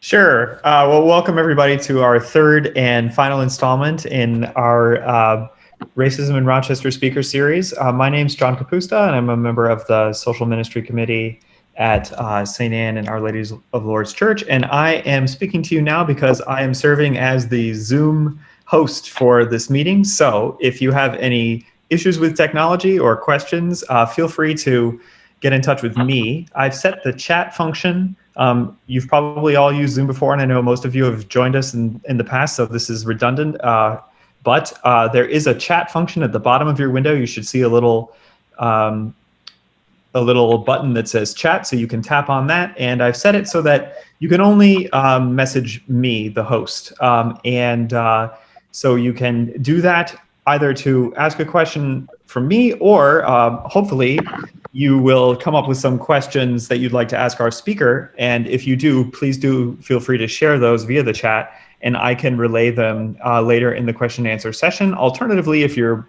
Sure. Well, welcome everybody to our third and final installment in our Racism in Rochester speaker series. My name's John Capusta, and I'm a member of the Social Ministry Committee at St. Anne and Our Lady of Lourdes Church. And I am speaking to you now because I am serving as the Zoom host for this meeting. So if you have any issues with technology or questions, feel free to get in touch with me. I've set the chat function. You've probably all used Zoom before, and I know most of you have joined us in the past, so this is redundant. But there is a chat function at the bottom of your window. You should see a little button that says chat, so you can tap on that. And I've set it so that you can only message me, the host. So you can do that either to ask a question from me, or hopefully you will come up with some questions that you'd like to ask our speaker. And if you do, please do feel free to share those via the chat, and I can relay them later in the question and answer session. Alternatively, if you're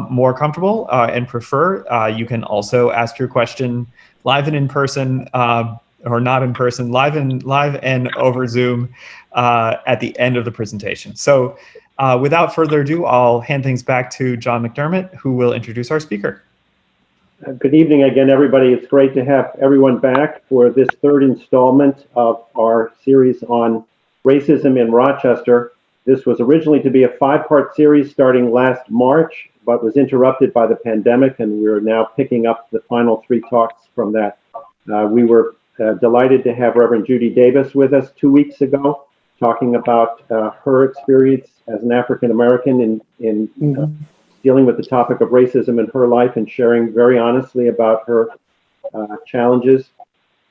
more comfortable and prefer, you can also ask your question live and in person, or not in person, live and over Zoom at the end of the presentation. So without further ado, I'll hand things back to John McDermott, who will introduce our speaker. Good evening again, everybody. It's great to have everyone back for this third installment of our series on racism in Rochester. This was originally to be a 5-part series starting last March, but was interrupted by the pandemic, and we're now picking up the final 3 talks from that. We were delighted to have Reverend Judy Davis with us 2 weeks ago, talking about her experience as an African American in dealing with the topic of racism in her life and sharing very honestly about her challenges.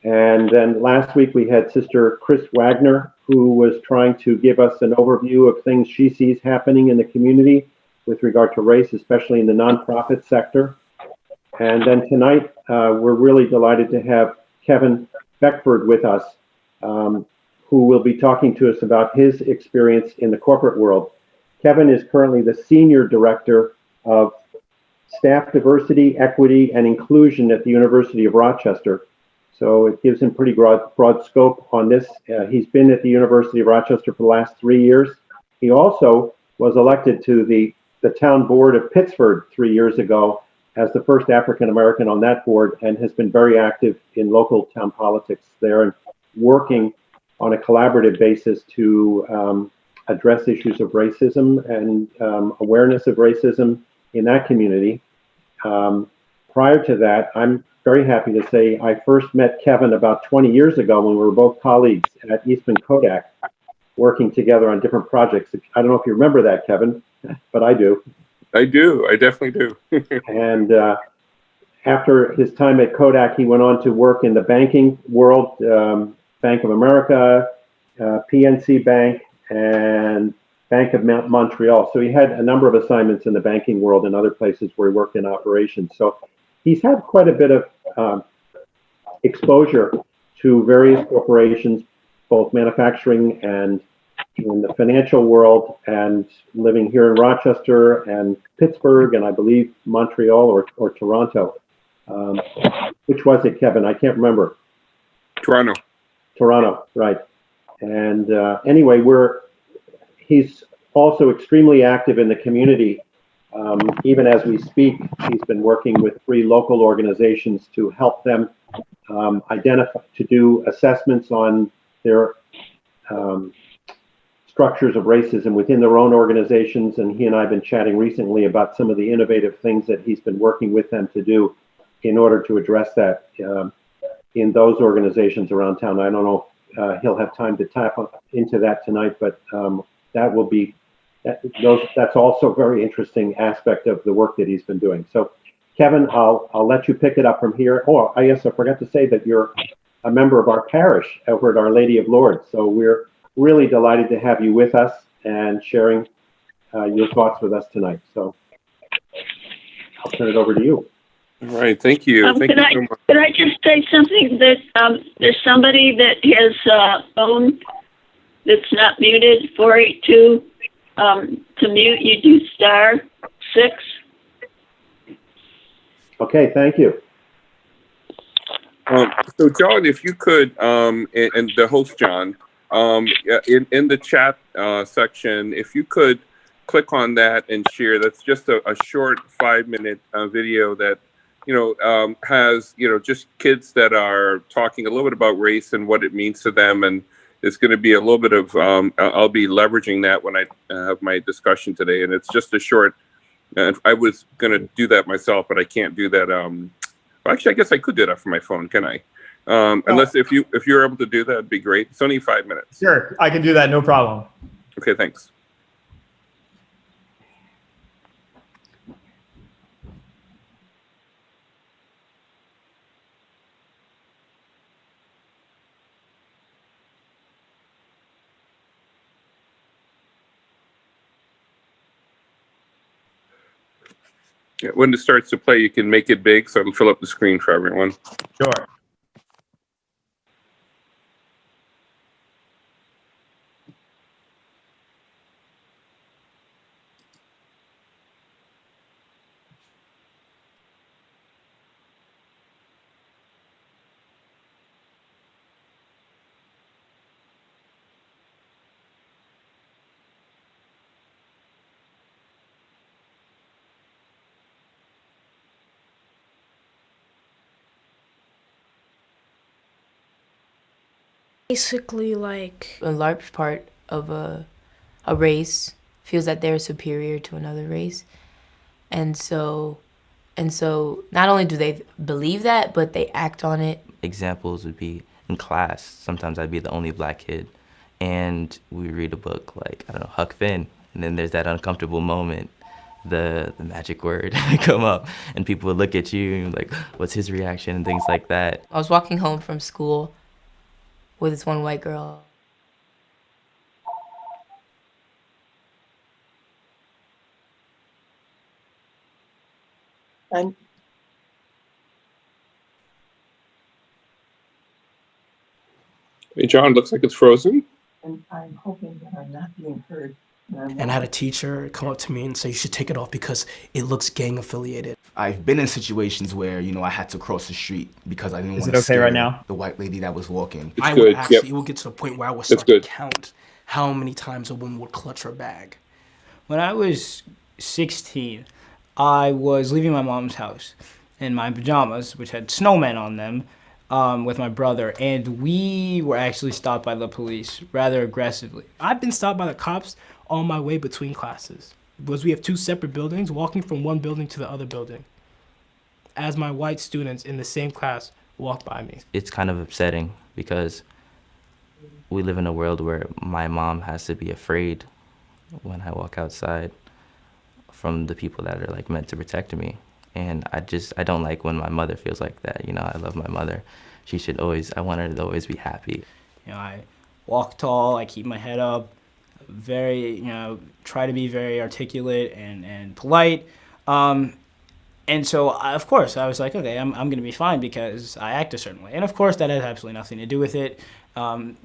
And then last week we had Sister Chris Wagner, who was trying to give us an overview of things she sees happening in the community with regard to race, especially in the nonprofit sector. And then tonight, we're really delighted to have Kevin Beckford with us, who will be talking to us about his experience in the corporate world. Kevin is currently the Senior Director of Staff Diversity, Equity, and Inclusion at the University of Rochester. So it gives him pretty broad scope on this. He's been at the University of Rochester for the last 3 years. He also was elected to the town board of Pittsford 3 years ago as the first African American on that board, and has been very active in local town politics there and working on a collaborative basis to address issues of racism and awareness of racism in that community. Prior to that, I'm very happy to say I first met Kevin about 20 years ago when we were both colleagues at Eastman Kodak, working together on different projects. I don't know if you remember that, Kevin, but I do. I do. I definitely do. And after his time at Kodak, he went on to work in the banking world, Bank of America, PNC Bank, and Bank of Montreal. So he had a number of assignments in the banking world and other places where he worked in operations. So he's had quite a bit of exposure to various corporations, both manufacturing and in the financial world, and living here in Rochester and Pittsburgh, and I believe Montreal or Toronto. Which was it, Kevin? I can't remember. Toronto. Toronto, right. And anyway, he's also extremely active in the community. Even as we speak, he's been working with 3 local organizations to help them identify, to do assessments on their structures of racism within their own organizations. And he and I have been chatting recently about some of the innovative things that he's been working with them to do in order to address that in those organizations around town. I don't know if he'll have time to tap into that tonight, but that will be, that's also a very interesting aspect of the work that he's been doing. So Kevin, I'll let you pick it up from here. Oh, I guess I forgot to say that you're a member of our parish over at Our Lady of Lourdes. So we're really delighted to have you with us and sharing your thoughts with us tonight. So I'll turn it over to you. All right, thank you. Thank you so much. Could I just say something that there's somebody that has phone that's not muted, 482, to mute, you do *6. Okay, thank you. So John, if you could, and the host John, Yeah, in the chat section, if you could click on that and share. That's just a short 5-minute video that has just kids that are talking a little bit about race and what it means to them, and it's going to be a little bit of I'll be leveraging that when I have my discussion today, and it's just a short. I was going to do that myself, but I can't do that. Well, actually, I guess I could do that from my phone, can I? Unless if you're able to do that, it'd be great. It's only 5 minutes. Sure, I can do that, no problem. Okay, thanks. Yeah, when it starts to play, you can make it big so it'll fill up the screen for everyone. Sure. Basically, like a large part of a race feels that they're superior to another race, and so not only do they believe that, but they act on it. Examples would be in class. Sometimes I'd be the only black kid, and we read a book like, I don't know, Huck Finn, and then there's that uncomfortable moment, the magic word come up, and people would look at you and like, what's his reaction and things like that. I was walking home from school with this one white girl. And Hey, John, looks like it's frozen. and I'm hoping that I'm not being heard. And I had a teacher come up to me and say, you should take it off because it looks gang affiliated. I've been in situations where, I had to cross the street because I didn't want Is to it okay right now? the white lady that was walking. It's I good. would actually, Yep. it would get to the point where I would It's start to good. count how many times a woman would clutch her bag. When I was 16, I was leaving my mom's house in my pajamas, which had snowmen on them, with my brother, and we were actually stopped by the police rather aggressively. I've been stopped by the cops on my way between classes, because we have two separate buildings, walking from one building to the other building, as my white students in the same class walk by me. It's kind of upsetting because we live in a world where my mom has to be afraid when I walk outside from the people that are like meant to protect me. And I don't like when my mother feels like that. I love my mother. I want her to always be happy. I walk tall, I keep my head up, very, try to be very articulate and polite. And so, of course, I was like, okay, I'm going to be fine because I act a certain way. And of course, that has absolutely nothing to do with it. The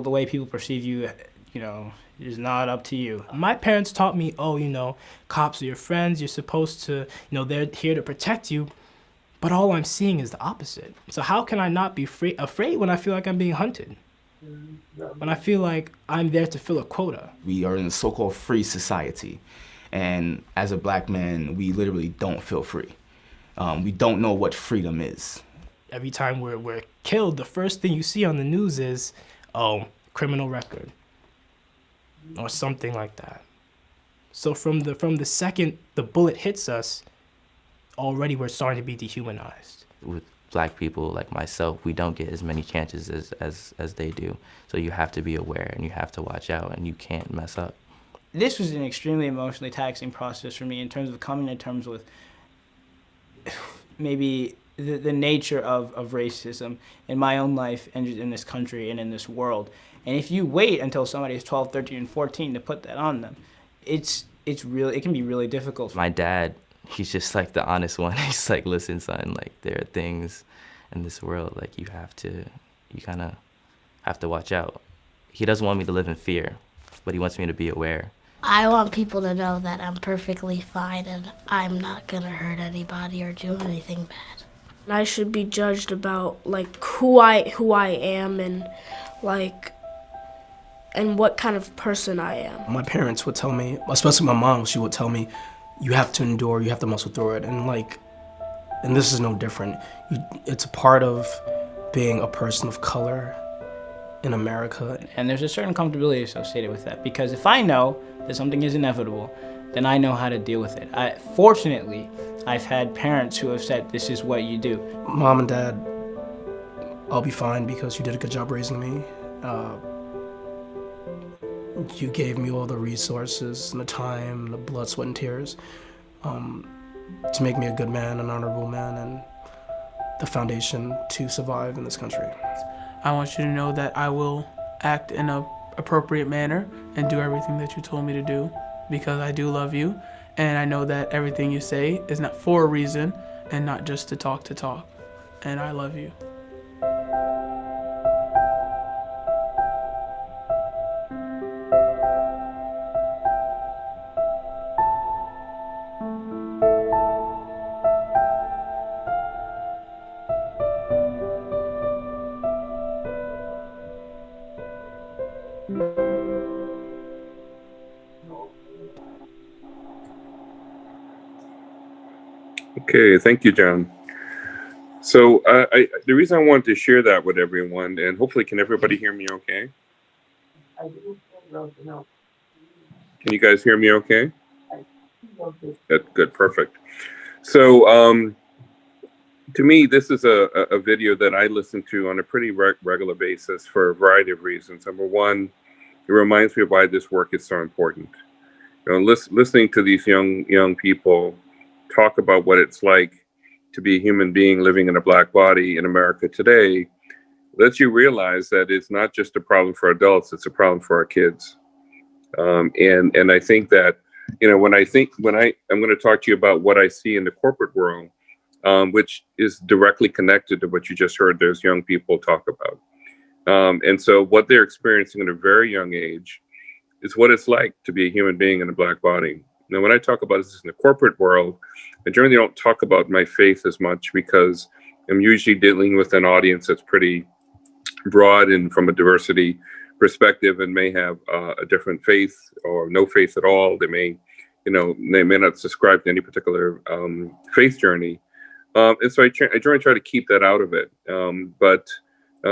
way people perceive you, is not up to you. My parents taught me, cops are your friends. You're supposed to, they're here to protect you. But all I'm seeing is the opposite. So how can I not be afraid when I feel like I'm being hunted? When I feel like I'm there to fill a quota. We are in a so-called free society. And as a black man, we literally don't feel free. We don't know what freedom is. Every time we're killed, the first thing you see on the news is, criminal record. Or something like that. So from the second the bullet hits us, already we're starting to be dehumanized. With black people like myself, we don't get as many chances as they do. So you have to be aware and you have to watch out and you can't mess up. This was an extremely emotionally taxing process for me in terms of coming to terms with maybe the nature of racism in my own life and in this country and in this world. And if you wait until somebody is 12, 13, and 14 to put that on them, it can be really difficult. My dad, he's just like the honest one. He's like, listen, son, like there are things in this world, like you kind of have to watch out. He doesn't want me to live in fear, but he wants me to be aware. I want people to know that I'm perfectly fine and I'm not gonna hurt anybody or do anything bad. I should be judged about like who I am and like and what kind of person I am. My parents would tell me, especially my mom, she would tell me, you have to endure, you have to muscle through it. And this is no different. It's a part of being a person of color in America. And there's a certain comfortability associated with that, because if I know that something is inevitable, then I know how to deal with it. Fortunately, I've had parents who have said, this is what you do. Mom and Dad, I'll be fine because you did a good job raising me. You gave me all the resources and the time, the blood, sweat, and tears to make me a good man, an honorable man, and the foundation to survive in this country. I want you to know that I will act in an appropriate manner and do everything that you told me to do, because I do love you, and I know that everything you say is not for a reason and not just to talk, and I love you. Okay, thank you, John. So the reason I wanted to share that with everyone, and hopefully can everybody hear me okay? Can you guys hear me okay? Good, perfect. So to me, this is a video that I listen to on a pretty regular basis for a variety of reasons. Number one, it reminds me of why this work is so important. You know, listening to these young people talk about what it's like to be a human being living in a Black body in America today lets you realize that it's not just a problem for adults, it's a problem for our kids. And I think that, you know, I'm going to talk to you about what I see in the corporate world, which is directly connected to what you just heard those young people talk about. And so what they're experiencing at a very young age is what it's like to be a human being in a Black body. Now, when I talk about this in the corporate world, I generally don't talk about my faith as much because I'm usually dealing with an audience that's pretty broad and from a diversity perspective and may have a different faith or no faith at all. They may not subscribe to any particular faith journey. And so I generally try to keep that out of it. But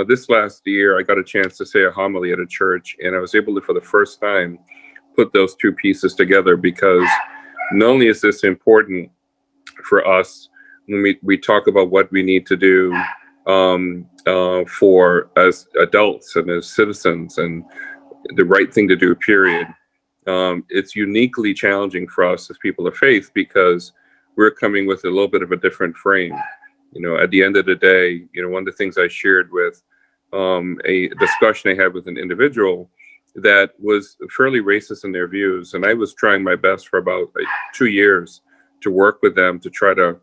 this last year, I got a chance to say a homily at a church, and I was able to, for the first time, put those two pieces together, because not only is this important for us when we talk about what we need to do for as adults and as citizens and the right thing to do, period. It's uniquely challenging for us as people of faith because we're coming with a little bit of a different frame. You know, at the end of the day, you know, one of the things I shared with a discussion I had with an individual that was fairly racist in their views. And I was trying my best for about 2 years to work with them to try to,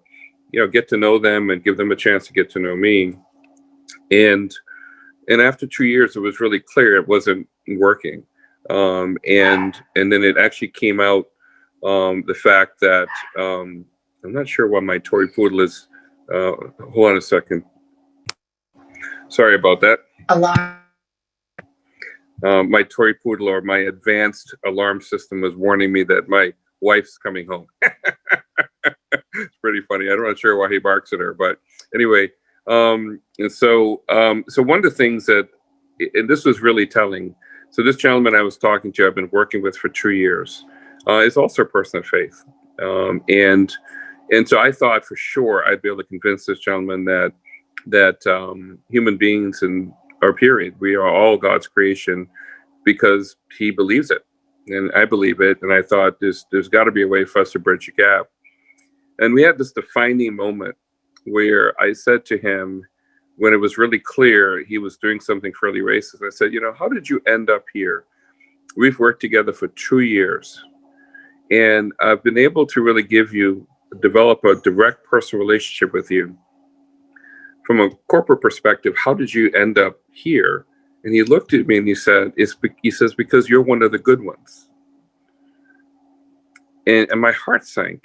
you know, get to know them and give them a chance to get to know me. And after 2 years, it was really clear it wasn't working. And then it actually came out, the fact that, I'm not sure why my Tory Poodle is, hold on a second. Sorry about that. Alarm. My Tory Poodle, or my advanced alarm system, was warning me that my wife's coming home. It's pretty funny. I'm not sure why he barks at her, but anyway. And so one of the things that, and this was really telling. So this gentleman I was talking to, I've been working with for 2 years, is also a person of faith. And so I thought for sure I'd be able to convince this gentleman that human beings and our period, we are all God's creation, because he believes it. And I believe it. And I thought there's got to be a way for us to bridge the gap. And we had this defining moment where I said to him, when it was really clear he was doing something fairly racist, I said, you know, how did you end up here? We've worked together for 2 years. And I've been able to really develop a direct personal relationship with you. From a corporate perspective, how did you end up here? And he looked at me and he said, because you're one of the good ones. And my heart sank.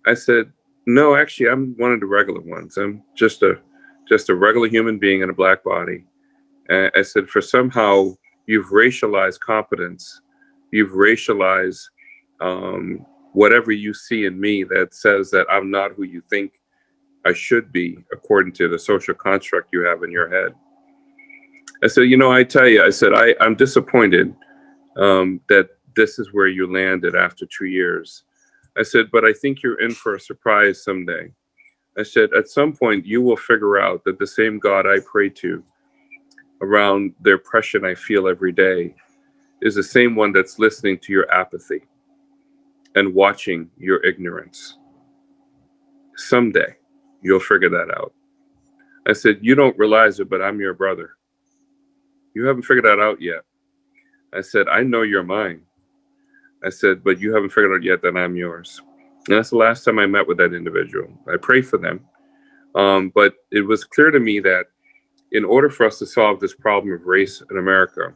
I said, no, actually, I'm one of the regular ones. I'm just a regular human being in a Black body. And I said, for somehow you've racialized competence. You've racialized whatever you see in me that says that I'm not who you think I should be according to the social construct you have in your head. I said, you know, I tell you, I said, I'm disappointed that this is where you landed after 2 years. I said, but I think you're in for a surprise someday. I said, at some point you will figure out that the same God I pray to around the oppression I feel every day is the same one that's listening to your apathy and watching your ignorance. Someday you'll figure that out. I said, you don't realize it, but I'm your brother. You haven't figured that out yet. I said, I know you're mine. I said, but you haven't figured out yet that I'm yours. And that's the last time I met with that individual. I prayed for them. But it was clear to me that in order for us to solve this problem of race in America,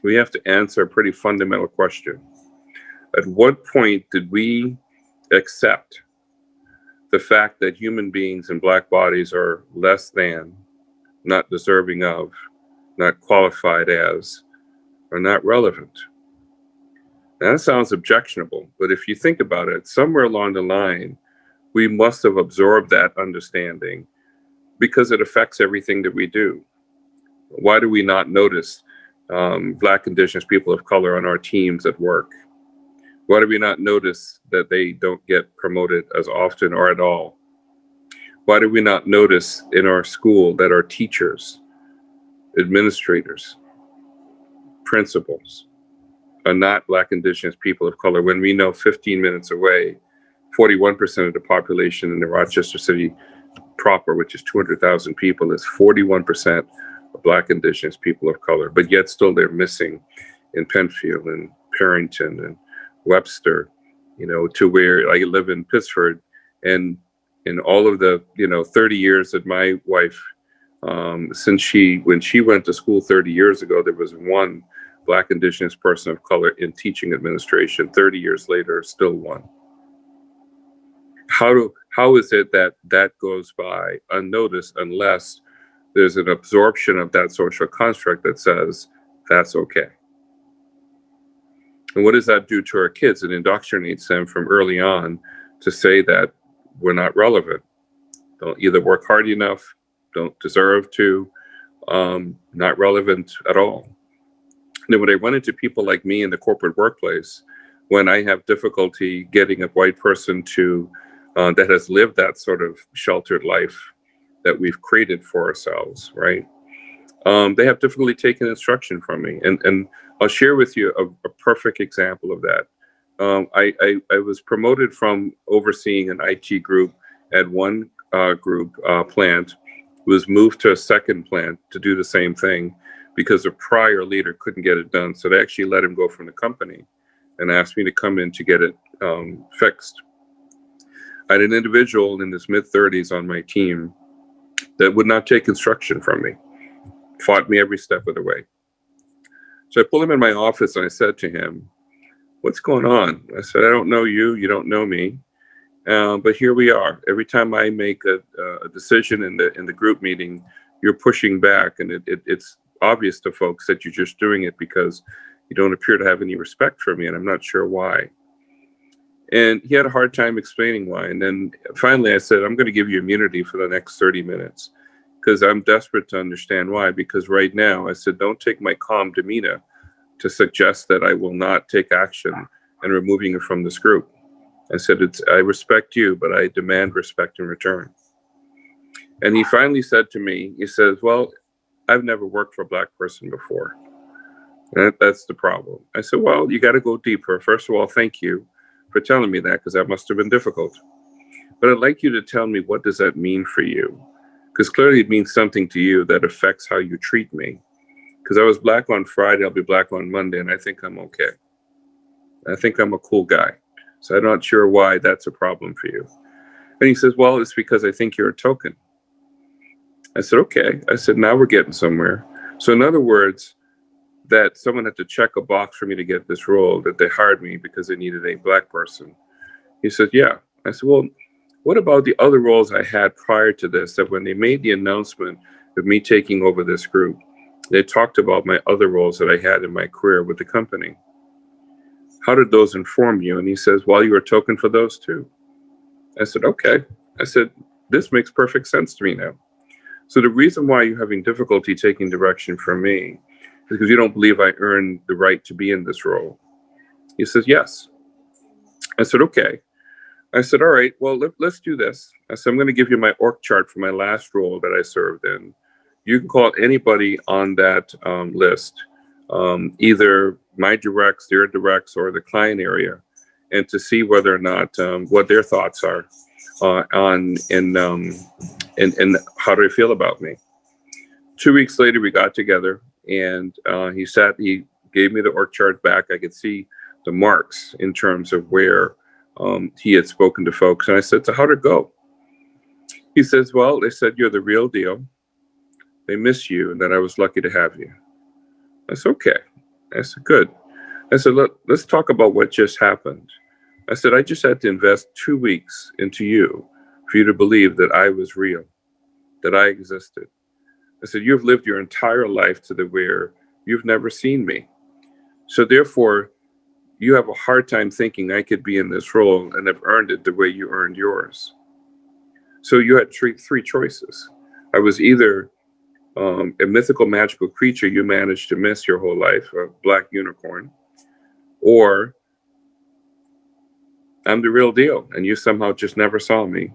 we have to answer a pretty fundamental question. At what point did we accept the fact that human beings in Black bodies are less than, not deserving of, not qualified as, or not relevant? Now, that sounds objectionable, but if you think about it, somewhere along the line, we must have absorbed that understanding because it affects everything that we do. Why do we not notice Black, Indigenous people of color on our teams at work? Why do we not notice that they don't get promoted as often or at all? Why do we not notice in our school that our teachers, administrators, principals are not Black, Indigenous people of color when we know 15 minutes away, 41% of the population in the Rochester city proper, which is 200,000 people, is 41% of Black, Indigenous people of color, but yet still they're missing in Penfield and Perrington and Webster, you know, to where I live in Pittsford. And in all of the, 30 years that my wife, when she went to school 30 years ago, there was one Black, Indigenous person of color in teaching administration. 30 years later, still one. How is it that that goes by unnoticed unless there's an absorption of that social construct that says that's okay? And what does that do to our kids? It indoctrinates them from early on to say that we're not relevant, don't either work hard enough, don't deserve to, not relevant at all. And then when I run into people like me in the corporate workplace, when I have difficulty getting a white person to that has lived that sort of sheltered life that we've created for ourselves, right? They have difficulty taking instruction from me. And I'll share with you a perfect example of that. I was promoted from overseeing an IT group at one plant, was moved to a second plant to do the same thing because a prior leader couldn't get it done. So they actually let him go from the company and asked me to come in to get it fixed. I had an individual in his mid-30s on my team that would not take instruction from me, fought me every step of the way. So I pulled him in my office and I said to him, "What's going on?" I said, "I don't know you, you don't know me, but here we are. Every time I make a decision in the group meeting, you're pushing back, and it's obvious to folks that you're just doing it because you don't appear to have any respect for me, and I'm not sure why." And he had a hard time explaining why. And then finally I said, "I'm going to give you immunity for the next 30 minutes because I'm desperate to understand why. Because right now," I said, "don't take my calm demeanor to suggest that I will not take action and removing you from this group." I said, "I respect you, but I demand respect in return." And he finally said to me, he says, "Well, I've never worked for a Black person before. That's the problem." I said, "Well, you got to go deeper. First of all, thank you for telling me that, because that must have been difficult. But I'd like you to tell me, what does that mean for you? Because clearly it means something to you that affects how you treat me. Because I was Black on Friday, I'll be Black on Monday, and I think I'm okay. I think I'm a cool guy. So I'm not sure why that's a problem for you." And he says, "Well, it's because I think you're a token." I said, "Okay." I said, "Now we're getting somewhere." So in other words, that someone had to check a box for me to get this role, that they hired me because they needed a Black person. He said, "Yeah." I said, "Well, what about the other roles I had prior to this, that when they made the announcement of me taking over this group, They talked about my other roles that I had in my career with the company. How did those inform you? And he says, well, you were token for those too. I said, okay. I said, this makes perfect sense to me now. So the reason why you're having difficulty taking direction from me is because you don't believe I earned the right to be in this role. He says, yes. I said, okay. I said, all right, well, let's do this. I said, I'm going to give you my org chart for my last role that I served in. You can call anybody on that list, either my directs, their directs, or the client area, and to see whether or not what their thoughts are on and how do they feel about me. 2 weeks later, we got together, and he gave me the org chart back. I could see the marks in terms of where he had spoken to folks. And I said, so how'd it go? He says, well, they said, you're the real deal. They miss you, and that I was lucky to have you. I said, okay. I said, good. I said, let's talk about what just happened. I said, I just had to invest 2 weeks into you for you to believe that I was real, that I existed. I said, you've lived your entire life to the where you've never seen me. So therefore, you have a hard time thinking I could be in this role and have earned it the way you earned yours. So you had three choices. I was either a mythical, magical creature you managed to miss your whole life, a black unicorn, or I'm the real deal and you somehow just never saw me,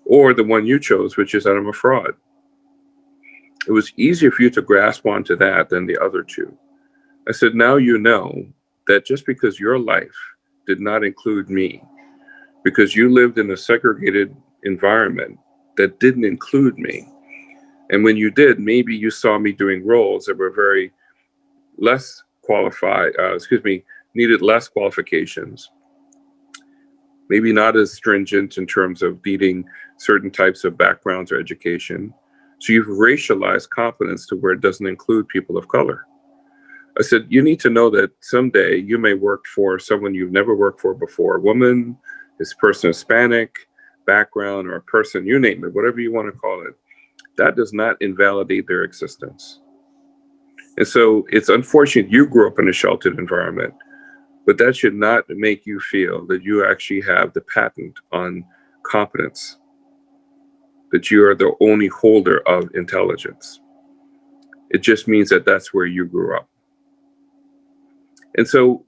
or the one you chose, which is that I'm a fraud. It was easier for you to grasp onto that than the other two. I said, now you know that just because your life did not include me, because you lived in a segregated environment that didn't include me, and when you did, maybe you saw me doing roles that were very less qualified, needed less qualifications, maybe not as stringent in terms of needing certain types of backgrounds or education. So you've racialized competence to where it doesn't include people of color. I said, you need to know that someday you may work for someone you've never worked for before, a woman, this person Hispanic background, or a person, you name it, whatever you want to call it. That does not invalidate their existence. And so it's unfortunate you grew up in a sheltered environment, but that should not make you feel that you actually have the patent on competence, that you are the only holder of intelligence. It just means that that's where you grew up. And so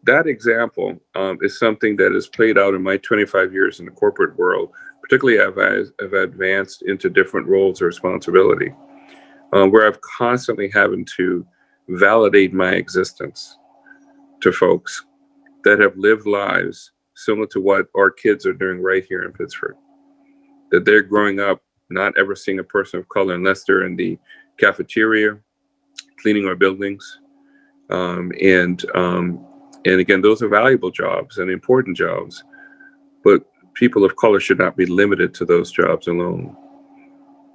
that example is something that has played out in my 25 years in the corporate world, particularly as I've advanced into different roles of responsibility, where I've constantly having to validate my existence to folks that have lived lives similar to what our kids are doing right here in Pittsburgh, that they're growing up not ever seeing a person of color unless they're in the cafeteria, cleaning our buildings. And again, those are valuable jobs and important jobs, but people of color should not be limited to those jobs alone.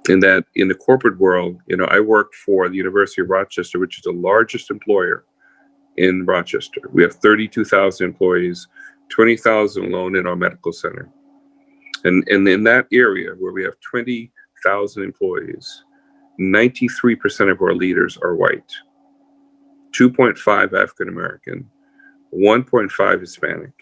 And that in the corporate world, I worked for the University of Rochester, which is the largest employer in Rochester. We have 32,000 employees, 20,000 alone in our medical center. And in that area where we have 20,000 employees, 93% of our leaders are white, 2.5 African American, 1.5 Hispanic.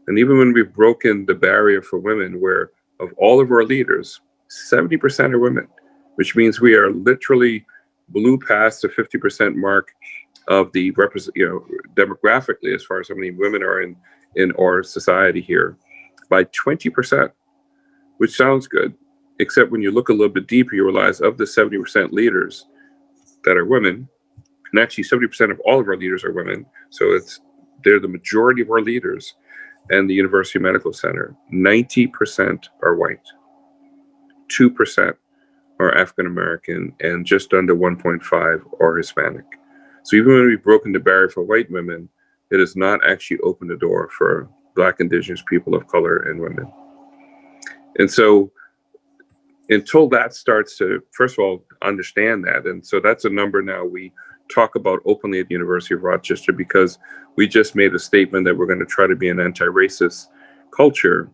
And even when we've broken the barrier for women, where of all of our leaders, 70% are women, which means we are literally blew past the 50% mark of the demographically, as far as how many women are in our society here, by 20%, which sounds good, except when you look a little bit deeper, you realize of the 70% leaders that are women, and actually 70% of all of our leaders are women, so they're the majority of our leaders, and the University Medical Center, 90% are white, 2% are African American, and just under 1.5 are Hispanic. So even when we've broken the barrier for white women, it has not actually opened the door for Black, Indigenous people of color and women. And so until that starts to, first of all, understand that, and so that's a number now we talk about openly at the University of Rochester, because we just made a statement that we're going to try to be an anti-racist culture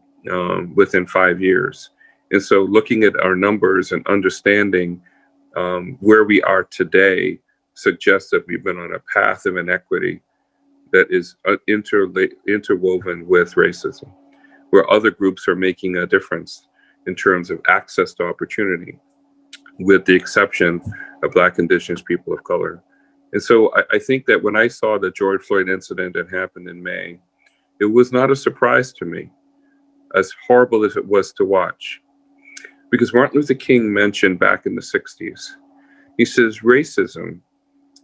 within 5 years. And so looking at our numbers and understanding where we are today suggests that we've been on a path of inequity that is interwoven with racism, where other groups are making a difference in terms of access to opportunity, with the exception of Black, Indigenous people of color. And so I think that when I saw the George Floyd incident that happened in May, it was not a surprise to me, as horrible as it was to watch. Because Martin Luther King mentioned back in the 60s, he says racism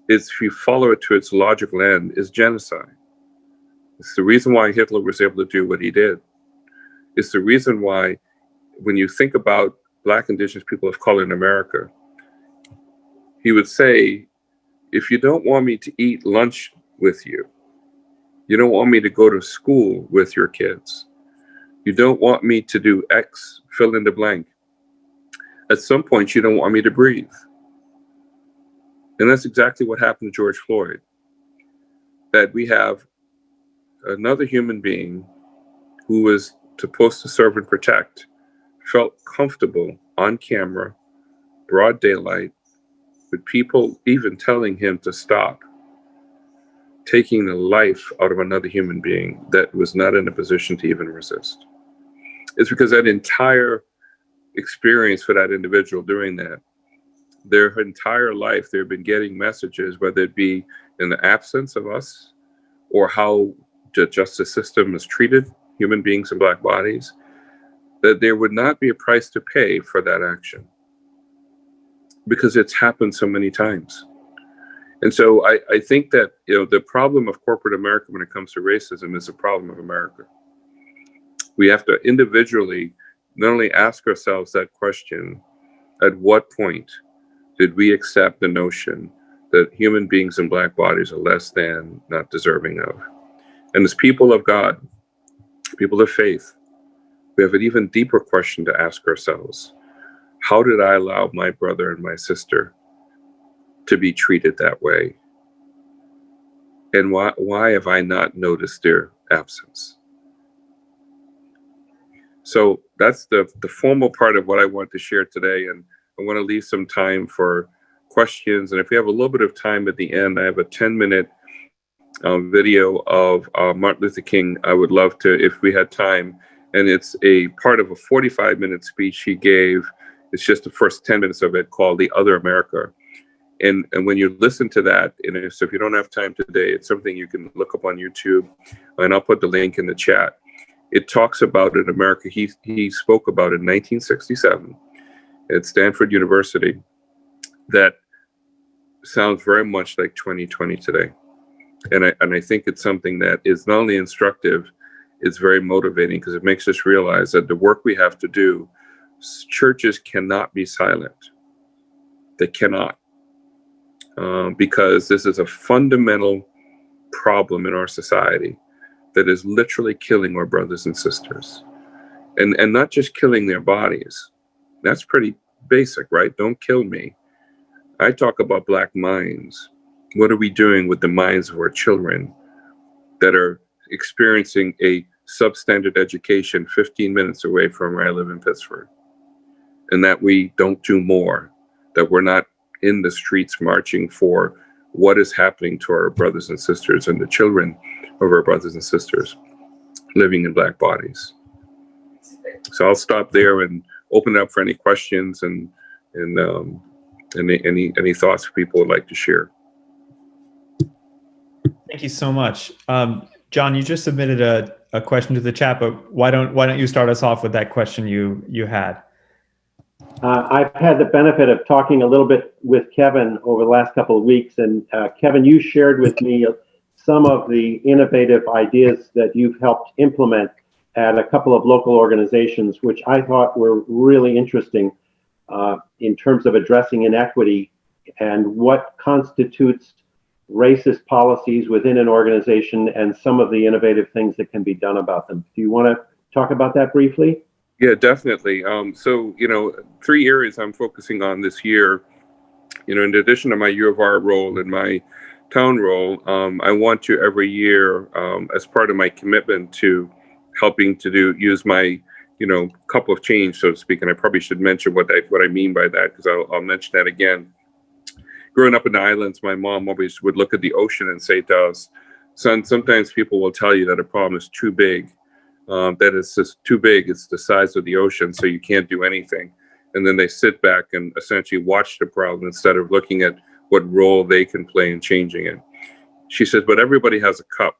is, if you follow it to its logical end, is genocide. It's the reason why Hitler was able to do what he did. It's the reason why, when you think about Black, Indigenous people of color in America, he would say, if you don't want me to eat lunch with you, you don't want me to go to school with your kids, you don't want me to do X, fill in the blank, at some point you don't want me to breathe. And that's exactly what happened to George Floyd. That we have another human being who was supposed to serve and protect, felt comfortable on camera, broad daylight, with people even telling him to stop, taking the life out of another human being that was not in a position to even resist. It's because that entire experience for that individual doing that, their entire life, they've been getting messages, whether it be in the absence of us or how the justice system has treated human beings in Black bodies, that there would not be a price to pay for that action, because it's happened so many times. And so I think that, the problem of corporate America when it comes to racism is a problem of America. We have to individually not only ask ourselves that question, at what point did we accept the notion that human beings in Black bodies are less than, not deserving of? And as people of God, people of faith, we have an even deeper question to ask ourselves. How did I allow my brother and my sister to be treated that way? And why have I not noticed their absence? So that's the formal part of what I want to share today. And I want to leave some time for questions. And if we have a little bit of time at the end, I have a 10-minute video of Martin Luther King. I would love to, if we had time. And it's a part of a 45-minute speech he gave. It's just the first 10 minutes of it, called The Other America. And when you listen to that, so if you don't have time today, it's something you can look up on YouTube, and I'll put the link in the chat. It talks about an America he spoke about in 1967 at Stanford University that sounds very much like 2020 today. And I think it's something that is not only instructive, it's very motivating, because it makes us realize that the work we have to do, churches cannot be silent. They cannot. Because this is a fundamental problem in our society that is literally killing our brothers and sisters. And not just killing their bodies. That's pretty basic, right? Don't kill me. I talk about Black minds. What are we doing with the minds of our children that are experiencing a substandard education 15 minutes away from where I live in Pittsburgh? And that we don't do more, that we're not in the streets marching for what is happening to our brothers and sisters and the children of our brothers and sisters living in Black bodies. So I'll stop there and open it up for any questions and any thoughts people would like to share. Thank you so much. John, you just submitted a question to the chat, but why don't you start us off with that question you had? I've had the benefit of talking a little bit with Kevin over the last couple of weeks, and Kevin, you shared with me some of the innovative ideas that you've helped implement at a couple of local organizations, which I thought were really interesting in terms of addressing inequity and what constitutes racist policies within an organization and some of the innovative things that can be done about them. Do you want to talk about that briefly? Yeah, definitely. So, 3 areas I'm focusing on this year, in addition to my U of R role and my town role, I want to every year, as part of my commitment to helping to use my cup of change, so to speak. And I probably should mention what I mean by that, because I'll mention that again. Growing up in the islands, my mom always would look at the ocean and say to us, "Son, sometimes people will tell you that a problem is too big, that it's just too big. It's the size of the ocean, so you can't do anything." And then they sit back and essentially watch the problem instead of looking at what role they can play in changing it. She says, but everybody has a cup.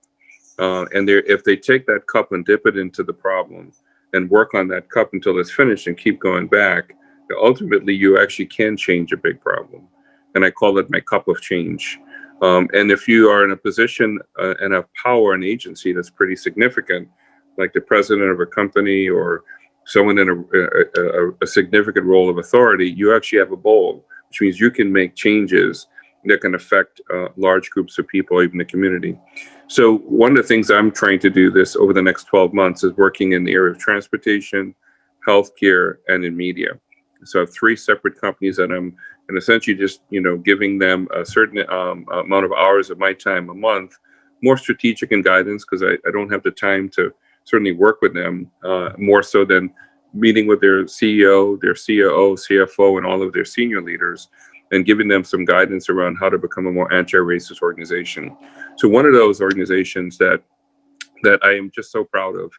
And if they take that cup and dip it into the problem and work on that cup until it's finished and keep going back, ultimately you actually can change a big problem. And I call it my cup of change. And if you are in a position and have power and agency that's pretty significant, like the president of a company or someone in a significant role of authority, you actually have a bowl, which means you can make changes that can affect large groups of people, even the community. So one of the things I'm trying to do this over the next 12 months is working in the area of transportation, healthcare, and in media. So I have 3 separate companies that I'm and essentially just giving them a certain amount of hours of my time a month, more strategic and guidance, because I don't have the time to certainly work with them more so than meeting with their CEO, their COO, CFO, and all of their senior leaders, and giving them some guidance around how to become a more anti-racist organization. So one of those organizations that I am just so proud of,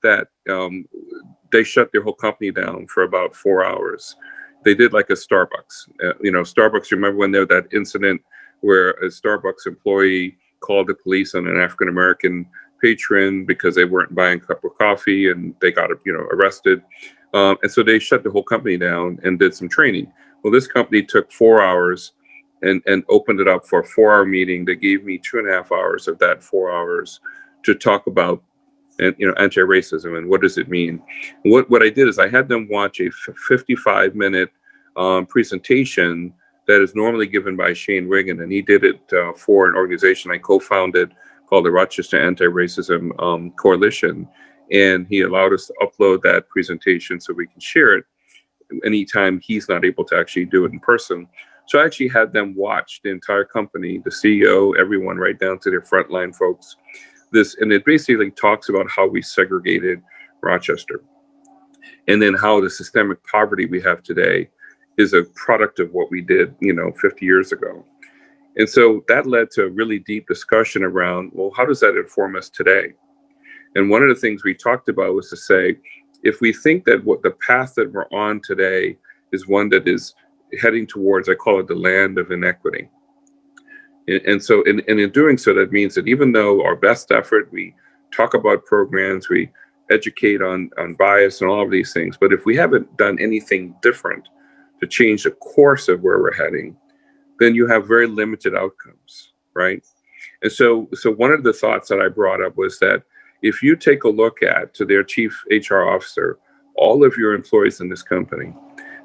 that they shut their whole company down for about 4 hours. They did like a Starbucks. Starbucks, remember when there was that incident where a Starbucks employee called the police on an African-American patron because they weren't buying a cup of coffee, and they got arrested. And so they shut the whole company down and did some training. Well, this company took 4 hours and opened it up for a 4-hour meeting. They gave me 2.5 hours of that 4 hours to talk about anti-racism and what does it mean. What I did is I had them watch a 55-minute presentation that is normally given by Shane Wiggin, and he did it for an organization I co-founded called the Rochester Anti-Racism Coalition, and he allowed us to upload that presentation so we can share it anytime he's not able to actually do it in person. So I actually had them watch the entire company, the CEO, everyone, right down to their frontline folks. And it basically talks about how we segregated Rochester, and then how the systemic poverty we have today is a product of what we did, 50 years ago. And so that led to a really deep discussion around, well, how does that inform us today? And one of the things we talked about was to say, if we think that what the path that we're on today is one that is heading towards, I call it the land of inequity. And so in doing so, that means that even though our best effort, we talk about programs, we educate on bias and all of these things, but if we haven't done anything different to change the course of where we're heading, then you have very limited outcomes, right? And so one of the thoughts that I brought up was that if you take a look at, to their chief HR officer, all of your employees in this company,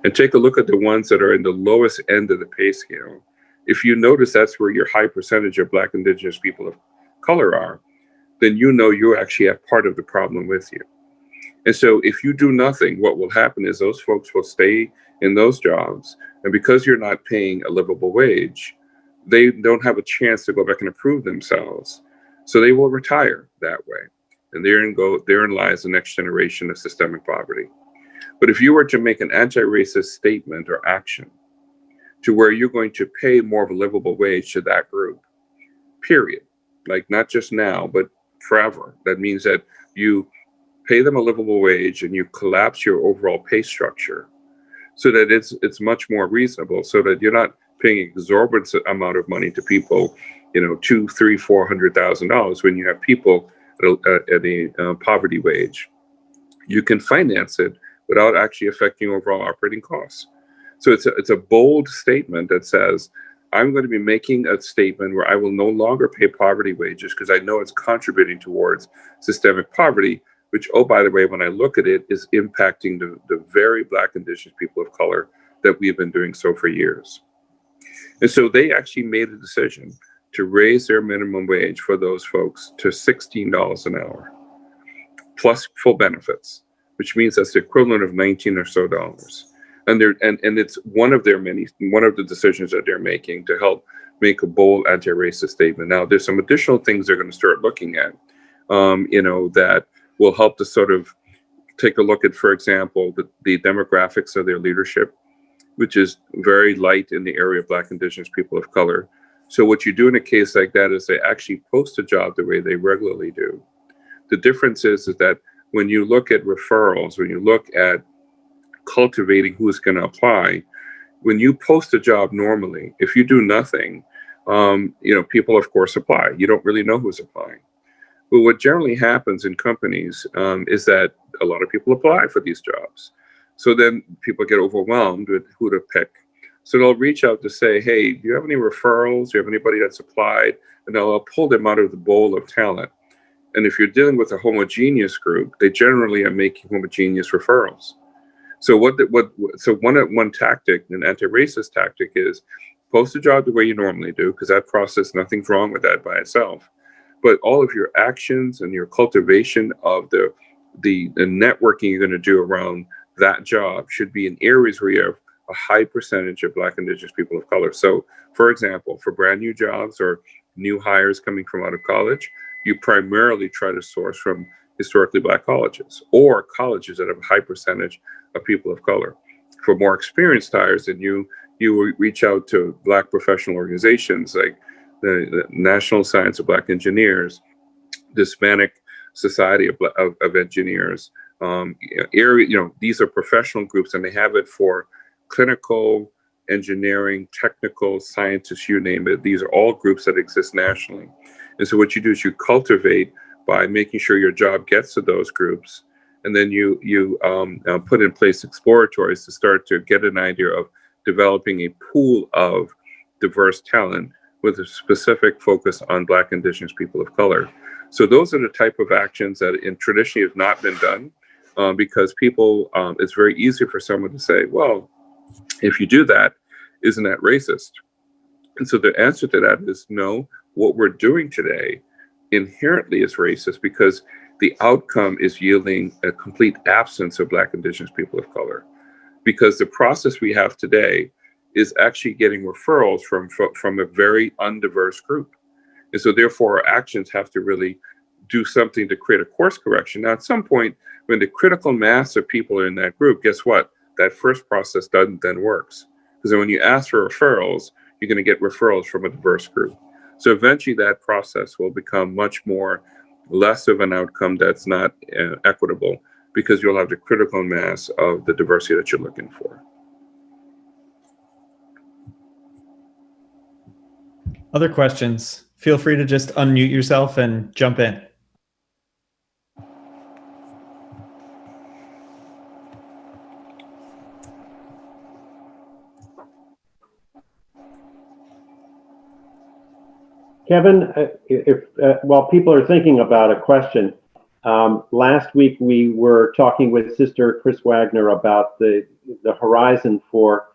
and take a look at the ones that are in the lowest end of the pay scale, if you notice that's where your high percentage of Black, Indigenous people of color are, then you actually have part of the problem with you. And so if you do nothing, what will happen is those folks will stay in those jobs. And because you're not paying a livable wage, they don't have a chance to go back and improve themselves. So they will retire that way. And therein lies the next generation of systemic poverty. But if you were to make an anti-racist statement or action to where you're going to pay more of a livable wage to that group, period, like not just now, but forever, that means that you pay them a livable wage and you collapse your overall pay structure so that it's much more reasonable, so that you're not paying exorbitant amount of money to people, $200,000, $300,000, $400,000 when you have people at a poverty wage. You can finance it without actually affecting overall operating costs. So it's a bold statement that says, I'm going to be making a statement where I will no longer pay poverty wages because I know it's contributing towards systemic poverty, which, oh, by the way, when I look at it, is impacting the very Black, Indigenous people of color that we've been doing so for years. And so they actually made a decision to raise their minimum wage for those folks to $16 an hour, plus full benefits, which means that's the equivalent of $19 or so. And it's one of the decisions that they're making to help make a bold anti-racist statement. Now, there's some additional things they're going to start looking at, that will help to sort of take a look at, for example, the demographics of their leadership, which is very light in the area of Black, Indigenous, people of color. So what you do in a case like that is they actually post a job the way they regularly do. The difference is that when you look at referrals, when you look at cultivating who's going to apply, when you post a job normally, if you do nothing, people of course apply. You don't really know who's applying. But what generally happens in companies is that a lot of people apply for these jobs. So then people get overwhelmed with who to pick. So they'll reach out to say, hey, do you have any referrals? Do you have anybody that's applied? And they'll pull them out of the bowl of talent. And if you're dealing with a homogeneous group, they generally are making homogeneous referrals. So one tactic, an anti-racist tactic, is post a job the way you normally do, because that process, nothing's wrong with that by itself. But all of your actions and your cultivation of the networking you're going to do around that job should be in areas where you have a high percentage of Black, Indigenous, people of color. So, for example, for brand new jobs or new hires coming from out of college, you primarily try to source from historically Black colleges or colleges that have a high percentage of people of color. For more experienced hires, then you reach out to Black professional organizations like the National Science of Black Engineers, the Hispanic Society of Engineers. These are professional groups, and they have it for clinical, engineering, technical, scientists, you name it. These are all groups that exist nationally. And so what you do is you cultivate by making sure your job gets to those groups, and then you put in place exploratories to start to get an idea of developing a pool of diverse talent with a specific focus on Black, Indigenous, people of color. So those are the type of actions that traditionally have not been done because people, it's very easy for someone to say, well, if you do that, isn't that racist? And so the answer to that is no. What we're doing today inherently is racist because the outcome is yielding a complete absence of Black, Indigenous, people of color. Because the process we have today is actually getting referrals from a very undiverse group. And so therefore our actions have to really do something to create a course correction. Now at some point, when the critical mass of people are in that group, guess what? That first process then works. Because when you ask for referrals, you're going to get referrals from a diverse group. So eventually that process will become much more less of an outcome that's not equitable because you'll have the critical mass of the diversity that you're looking for. Other questions? Feel free to just unmute yourself and jump in. Kevin, while people are thinking about a question, last week we were talking with Sister Chris Wagner about the horizon for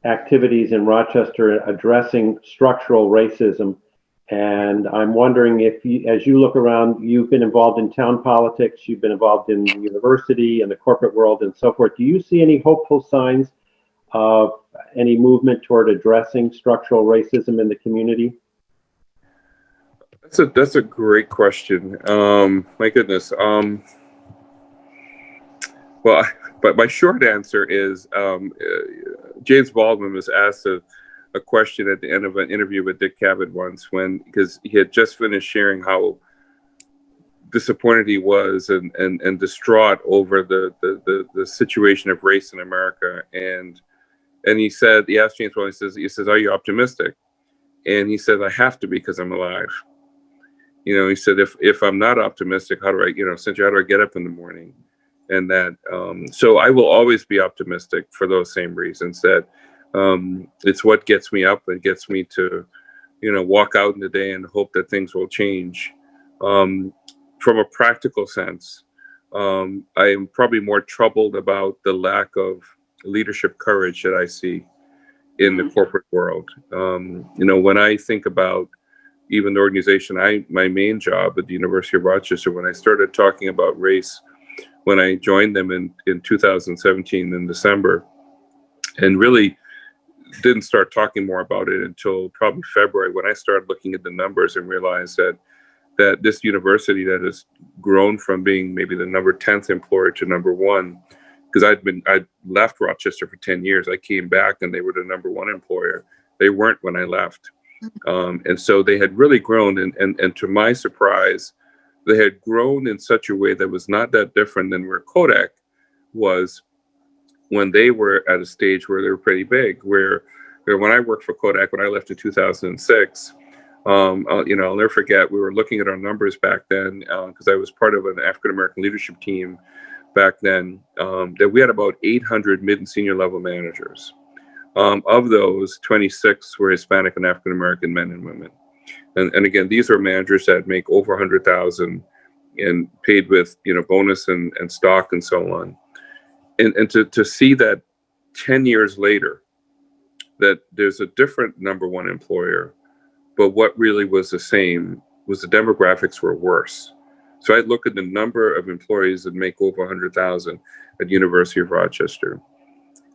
activities in Rochester addressing structural racism. And I'm wondering if, as you look around, you've been involved in town politics, you've been involved in the university and the corporate world and so forth. Do you see any hopeful signs of any movement toward addressing structural racism in the community? That's a great question. My goodness. But my short answer is James Baldwin was asked a question at the end of an interview with Dick Cavett once because he had just finished sharing how disappointed he was and distraught over the situation of race in America. And he asked James Baldwin, he says, are you optimistic? And he said, I have to be because I'm alive. He said, if I'm not optimistic, how do I get up in the morning? And that, so I will always be optimistic for those same reasons that it's what gets me up and gets me to, walk out in the day and hope that things will change. From a practical sense, I am probably more troubled about the lack of leadership courage that I see in the corporate world. When I think about even the organization, my main job at the University of Rochester, when I started talking about race, when I joined them in 2017 in December, and really didn't start talking more about it until probably February, when I started looking at the numbers and realized that that this university that has grown from being maybe the number 10th employer to number 1, because I'd left Rochester for 10 years. I came back and they were the number 1 employer. They weren't when I left. And so they had really grown, and to my surprise, they had grown in such a way that was not that different than where Kodak was when they were at a stage where they were pretty big, where when I worked for Kodak, when I left in 2006, I'll never forget, we were looking at our numbers back then, because I was part of an African-American leadership team back then, that we had about 800 mid and senior level managers. Of those, 26 were Hispanic and African-American men and women. And again, these are managers that make over 100,000 and paid with, bonus and stock and so on. And to see that 10 years later, that there's a different number 1 employer, but what really was the same was the demographics were worse. So I look at the number of employees that make over 100,000 at University of Rochester.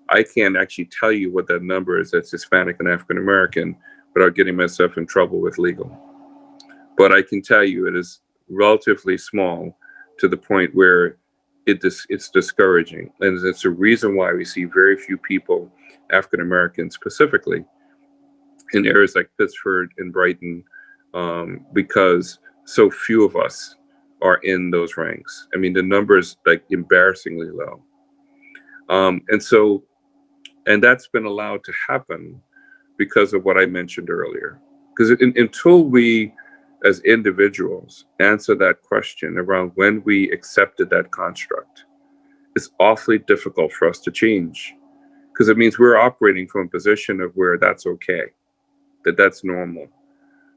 I can't actually tell you what that number is that's Hispanic and African American without getting myself in trouble with legal. But I can tell you it is relatively small to the point where it's discouraging. And it's a reason why we see very few people, African Americans specifically, in areas like Pittsford and Brighton, because so few of us are in those ranks. I mean, the number is like embarrassingly low. And that's been allowed to happen because of what I mentioned earlier. Because until we, as individuals, answer that question around when we accepted that construct, it's awfully difficult for us to change. Because it means we're operating from a position of where that's okay, that's normal.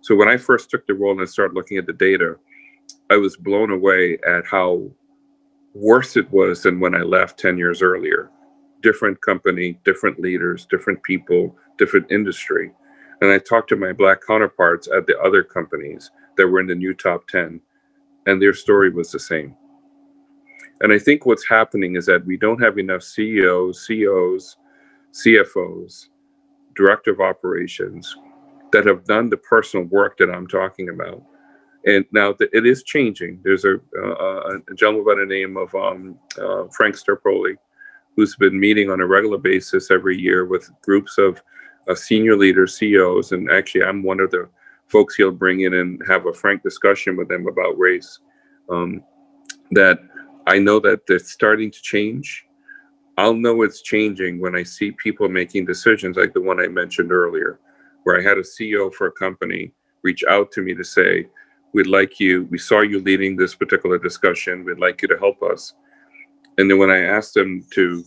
So when I first took the role and started looking at the data, I was blown away at how worse it was than when I left 10 years earlier. Different company, different leaders, different people, different industry. And I talked to my Black counterparts at the other companies that were in the new top 10, and their story was the same. And I think what's happening is that we don't have enough CEOs, COs, CFOs, director of operations that have done the personal work that I'm talking about. And now it is changing. There's a gentleman by the name of Frank Sterpoli, who's been meeting on a regular basis every year with groups of senior leaders, CEOs, and actually I'm one of the folks he'll bring in and have a frank discussion with them about race. That I know that it's starting to change. I'll know it's changing when I see people making decisions like the one I mentioned earlier, where I had a CEO for a company reach out to me to say, we saw you leading this particular discussion, we'd like you to help us. And then when I asked them to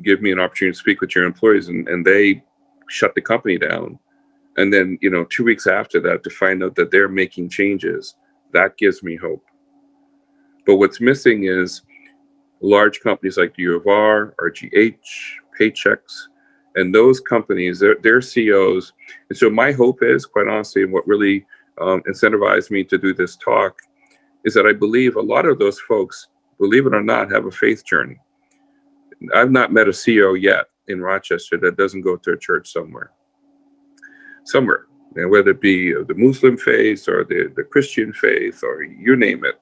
give me an opportunity to speak with your employees, and they shut the company down. And then, 2 weeks after that, to find out that they're making changes, that gives me hope. But what's missing is large companies like U of R, RGH, Paychecks, and those companies, their CEOs. And so my hope is, quite honestly, and what really incentivized me to do this talk, is that I believe a lot of those folks, believe it or not, have a faith journey. I've not met a CEO yet in Rochester that doesn't go to a church somewhere, and whether it be the Muslim faith or the Christian faith or you name it.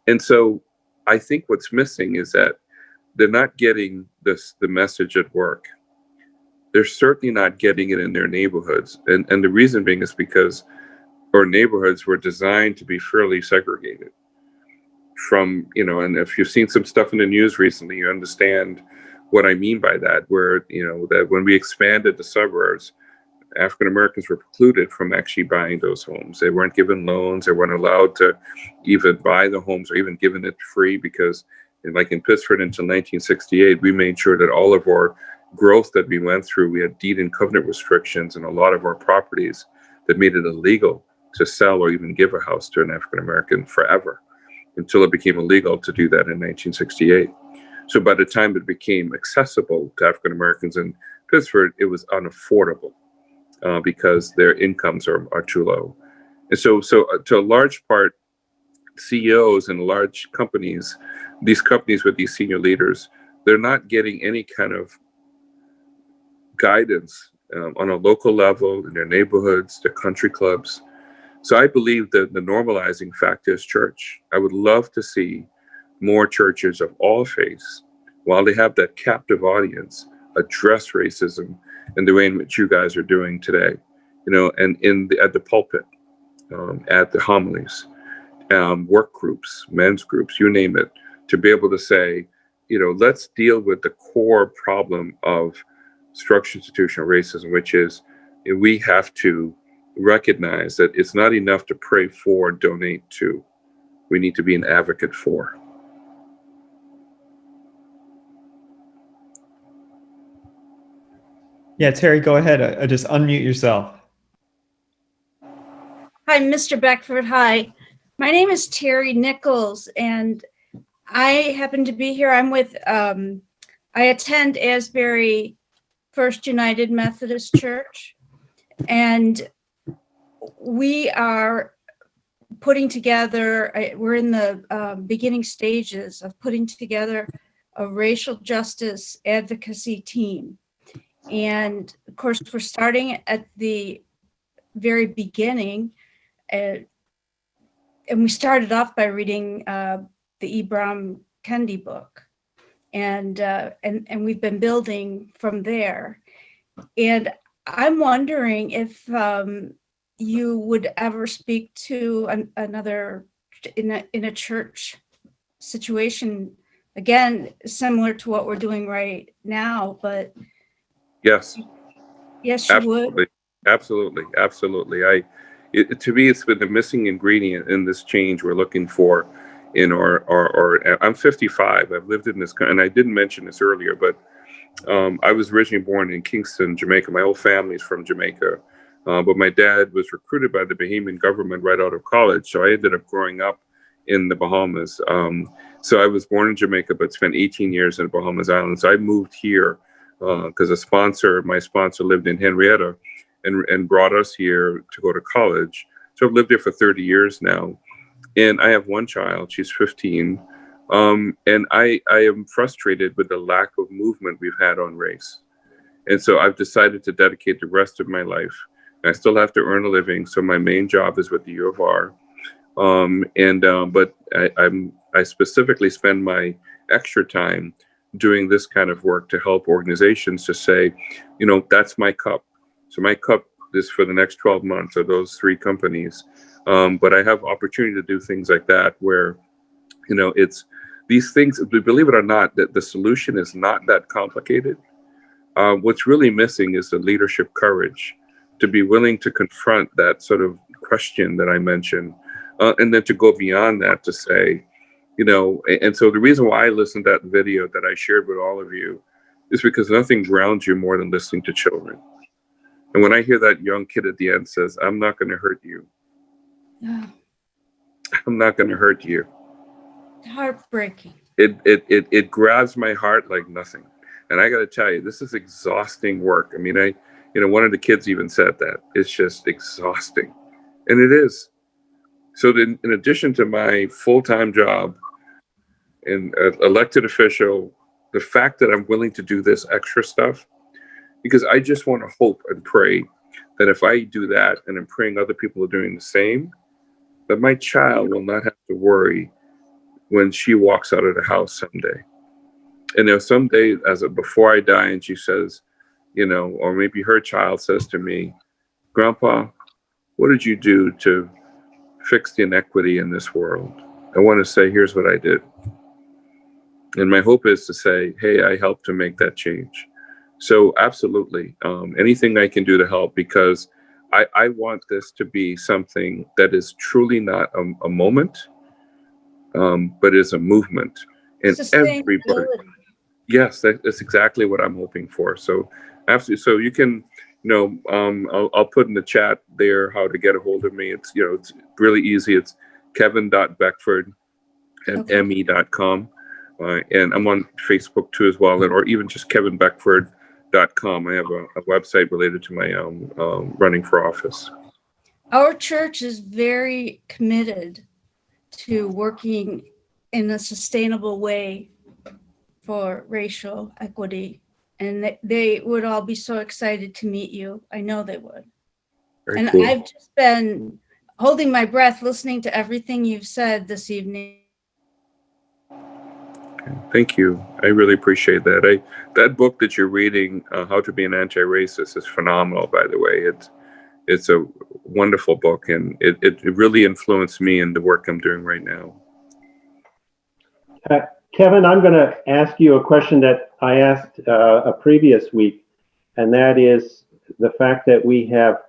And so I think what's missing is that they're not getting the message at work. They're certainly not getting it in their neighborhoods. And the reason being is because our neighborhoods were designed to be fairly segregated. And if you've seen some stuff in the news recently, you understand what I mean by that, where, that when we expanded the suburbs, African Americans were precluded from actually buying those homes. They weren't given loans. They weren't allowed to even buy the homes or even given it free because, like in Pittsford until 1968, we made sure that all of our growth that we went through, we had deed and covenant restrictions in a lot of our properties that made it illegal to sell or even give a house to an African American forever, until it became illegal to do that in 1968. So by the time it became accessible to African Americans in Pittsford, it was unaffordable because their incomes are too low. And so to a large part, CEOs and large companies, these companies with these senior leaders, they're not getting any kind of guidance on a local level in their neighborhoods, their country clubs. So I believe that the normalizing factor is church. I would love to see more churches of all faiths, while they have that captive audience, address racism in the way in which you guys are doing today, and at the pulpit, at the homilies, work groups, men's groups, you name it, to be able to say, let's deal with the core problem of structural institutional racism, which is we have to recognize that it's not enough to pray for, donate to. We need to be an advocate for. Yeah, Terry, go ahead. Just unmute yourself. Hi, Mr. Beckford. Hi. My name is Terry Nichols, and I happen to be here. I'm with, I attend Asbury First United Methodist Church, and we are putting together, we're in the beginning stages of putting together a racial justice advocacy team. And of course, we're starting at the very beginning. And we started off by reading the Ibram Kendi book, and we've been building from there. And I'm wondering if you would ever speak to another in a church situation, again, similar to what we're doing right now, but Yes. Yes, you would. Absolutely. To me, it's been the missing ingredient in this change we're looking for in our I'm 55. I've lived in this country, and I didn't mention this earlier, but I was originally born in Kingston, Jamaica. My whole family's from Jamaica, but my dad was recruited by the Bahamian government right out of college, so I ended up growing up in the Bahamas. So I was born in Jamaica, but spent 18 years in the Bahamas Islands. I moved here because my sponsor lived in Henrietta and brought us here to go to college. So I've lived here for 30 years now. And I have one child, she's 15. And I am frustrated with the lack of movement we've had on race. And so I've decided to dedicate the rest of my life. I still have to earn a living, so my main job is with the U of R. But I specifically spend my extra time doing this kind of work to help organizations to say, that's my cup. So my cup is for the next 12 months of those 3 companies. But I have opportunity to do things like that where, it's these things, believe it or not, that the solution is not that complicated. What's really missing is the leadership courage to be willing to confront that sort of question that I mentioned, and then to go beyond that to say, and so the reason why I listened to that video that I shared with all of you is because nothing grounds you more than listening to children. And when I hear that young kid at the end says, I'm not going to hurt you. I'm not going to hurt you. Heartbreaking. It grabs my heart like nothing. And I got to tell you, this is exhausting work. I mean, one of the kids even said that. It's just exhausting. And it is. So in addition to my full-time job and elected official, the fact that I'm willing to do this extra stuff, because I just want to hope and pray that if I do that and I'm praying other people are doing the same, that my child will not have to worry when she walks out of the house someday. And if someday, before I die, and she says, or maybe her child says to me, Grandpa, what did you do to fix the inequity in this world? I want to say, here's what I did. And my hope is to say, hey, I helped to make that change. So absolutely, anything I can do to help, because I want this to be something that is truly not a moment, but is a movement. And everybody, yes, that's exactly what I'm hoping for. So absolutely. So you can, I'll put in the chat there how to get a hold of me. It's, it's really easy. It's kevin.beckford@me.com. And I'm on Facebook too as well, or even just kevinbeckford.com. I have a website related to my running for office. Our church is very committed to working in a sustainable way for racial equity, and they would all be so excited to meet you. I know they would. Very and cool. I've just been holding my breath listening to everything you've said this evening. Thank you. I really appreciate that. That book that you're reading, How to Be an Anti-Racist, is phenomenal, by the way. It's a wonderful book, and it really influenced me in the work I'm doing right now. Kevin, I'm going to ask you a question that I asked a previous week, and that is the fact that we have,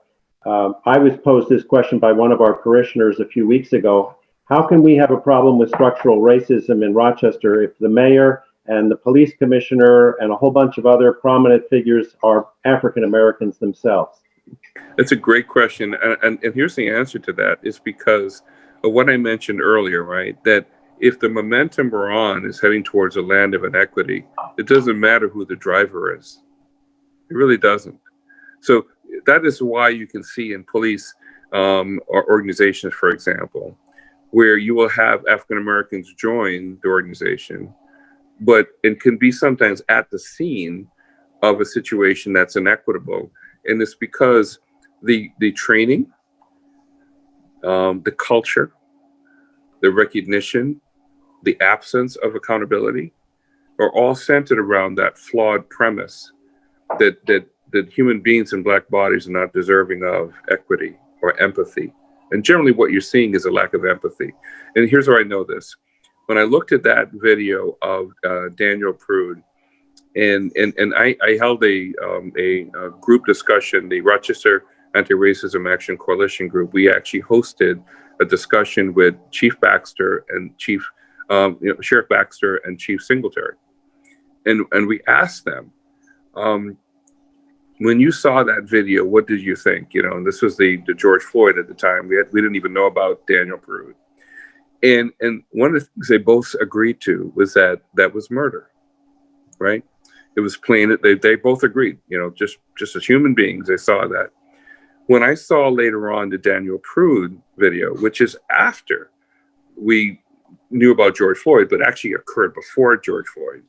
I was posed this question by one of our parishioners a few weeks ago. How can we have a problem with structural racism in Rochester if the mayor and the police commissioner and a whole bunch of other prominent figures are African Americans themselves? That's a great question. And here's the answer to that, is because of what I mentioned earlier, right? That if the momentum we're on is heading towards a land of inequity, it doesn't matter who the driver is. It really doesn't. So that is why you can see in police or organizations, for example, where you will have African Americans join the organization, but it can be sometimes at the scene of a situation that's inequitable. And it's because the training, the culture, the recognition, the absence of accountability are all centered around that flawed premise that human beings in Black bodies are not deserving of equity or empathy. And generally what you're seeing is a lack of empathy. And here's where I know this. When I looked at that video of Daniel Prude, and I held a group discussion, the Rochester Anti-Racism Action Coalition group, we actually hosted a discussion with Chief Baxter and Sheriff Baxter and Chief Singletary. And we asked them, when you saw that video, what did you think? And this was the George Floyd at the time. We didn't even know about Daniel Prude. And one of the things they both agreed to was that was murder, right? It was plain that they both agreed, just as human beings, they saw that. When I saw later on the Daniel Prude video, which is after we knew about George Floyd, but actually occurred before George Floyd,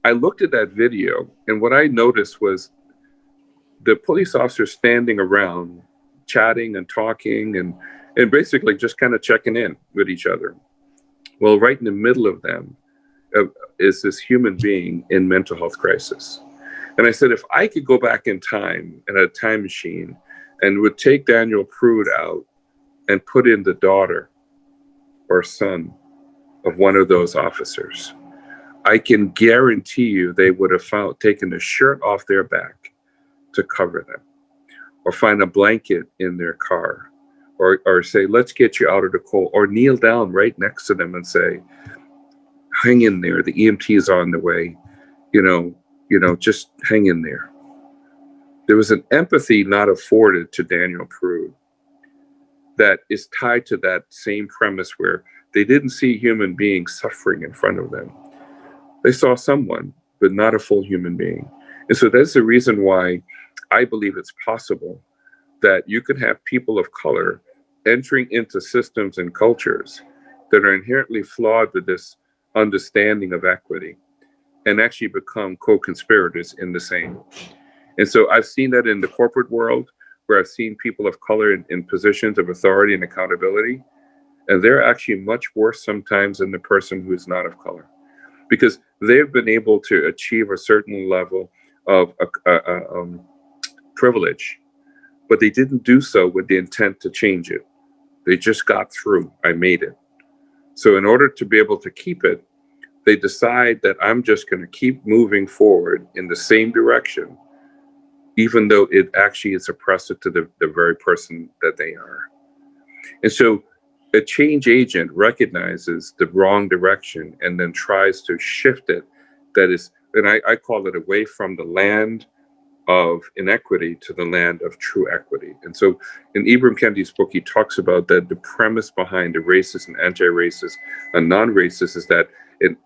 I looked at that video, and what I noticed was the police officers standing around, chatting and talking, and basically just kind of checking in with each other. Well, right in the middle of them is this human being in mental health crisis. And I said, if I could go back in time in a time machine and would take Daniel Prude out and put in the daughter or son of one of those officers, I can guarantee you they would have taken the shirt off their back to cover them, or find a blanket in their car, or say, let's get you out of the cold, or kneel down right next to them and say, hang in there, the EMT is on the way, just hang in there. There was an empathy not afforded to Daniel Prude that is tied to that same premise where they didn't see human beings suffering in front of them. They saw someone, but not a full human being. And so that's the reason why I believe it's possible that you could have people of color entering into systems and cultures that are inherently flawed with this understanding of equity and actually become co-conspirators in the same. And so I've seen that in the corporate world, where I've seen people of color in positions of authority and accountability, and they're actually much worse sometimes than the person who is not of color, because they've been able to achieve a certain level of privilege, but they didn't do so with the intent to change it. They just got through. I made it. So in order to be able to keep it, they decide that I'm just going to keep moving forward in the same direction, even though it actually is oppressive to the very person that they are. And so a change agent recognizes the wrong direction and then tries to shift it. That is, and I call it away from the land of inequity to the land of true equity. And so in Ibram Kendi's book, he talks about that the premise behind the racist and anti-racist and non-racist is that an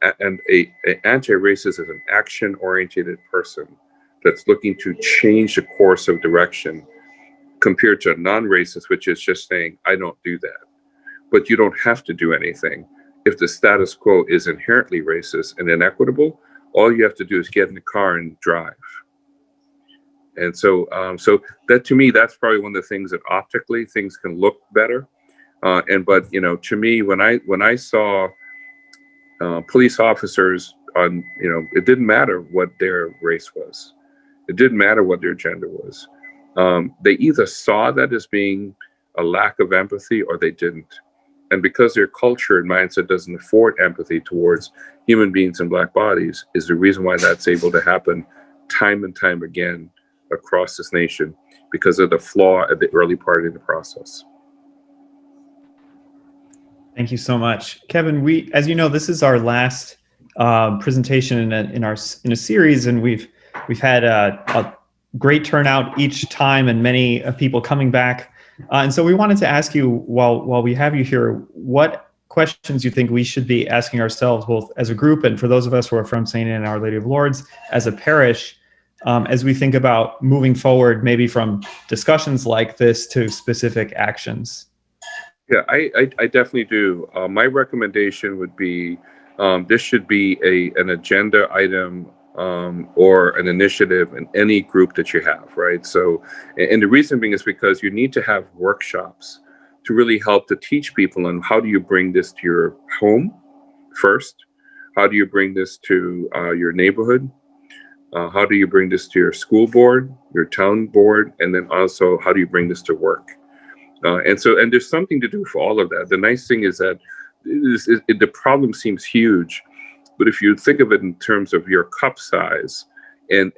anti-racist is an action-oriented person that's looking to change the course of direction, compared to a non-racist, which is just saying, I don't do that. But you don't have to do anything. If the status quo is inherently racist and inequitable, all you have to do is get in the car and drive. And so, so that to me, that's probably one of the things that optically things can look better. But you know, to me, when I saw police officers on, you know, it didn't matter what their race was, it didn't matter what their gender was. They either saw that as being a lack of empathy or they didn't. And because their culture and mindset doesn't afford empathy towards human beings in Black bodies is the reason why that's able to happen time and time again across this nation, because of the flaw at the early part of the process. Thank you so much, Kevin. As you know, this is our last presentation in a series, and we've had a great turnout each time, and many people coming back. And so we wanted to ask you, while we have you here, what questions you think we should be asking ourselves, both as a group and for those of us who are from St. Anne and Our Lady of Lourdes as a parish, as we think about moving forward, maybe from discussions like this to specific actions. Yeah, I definitely do. My recommendation would be this should be an agenda item or an initiative in any group that you have, right? So, and the reason being is because you need to have workshops to really help to teach people on how do you bring this to your home first? How do you bring this to your neighborhood? How do you bring this to your school board, your town board? And then also, how do you bring this to work? And there's something to do for all of that. The nice thing is that the problem seems huge, but if you think of it in terms of your cup size and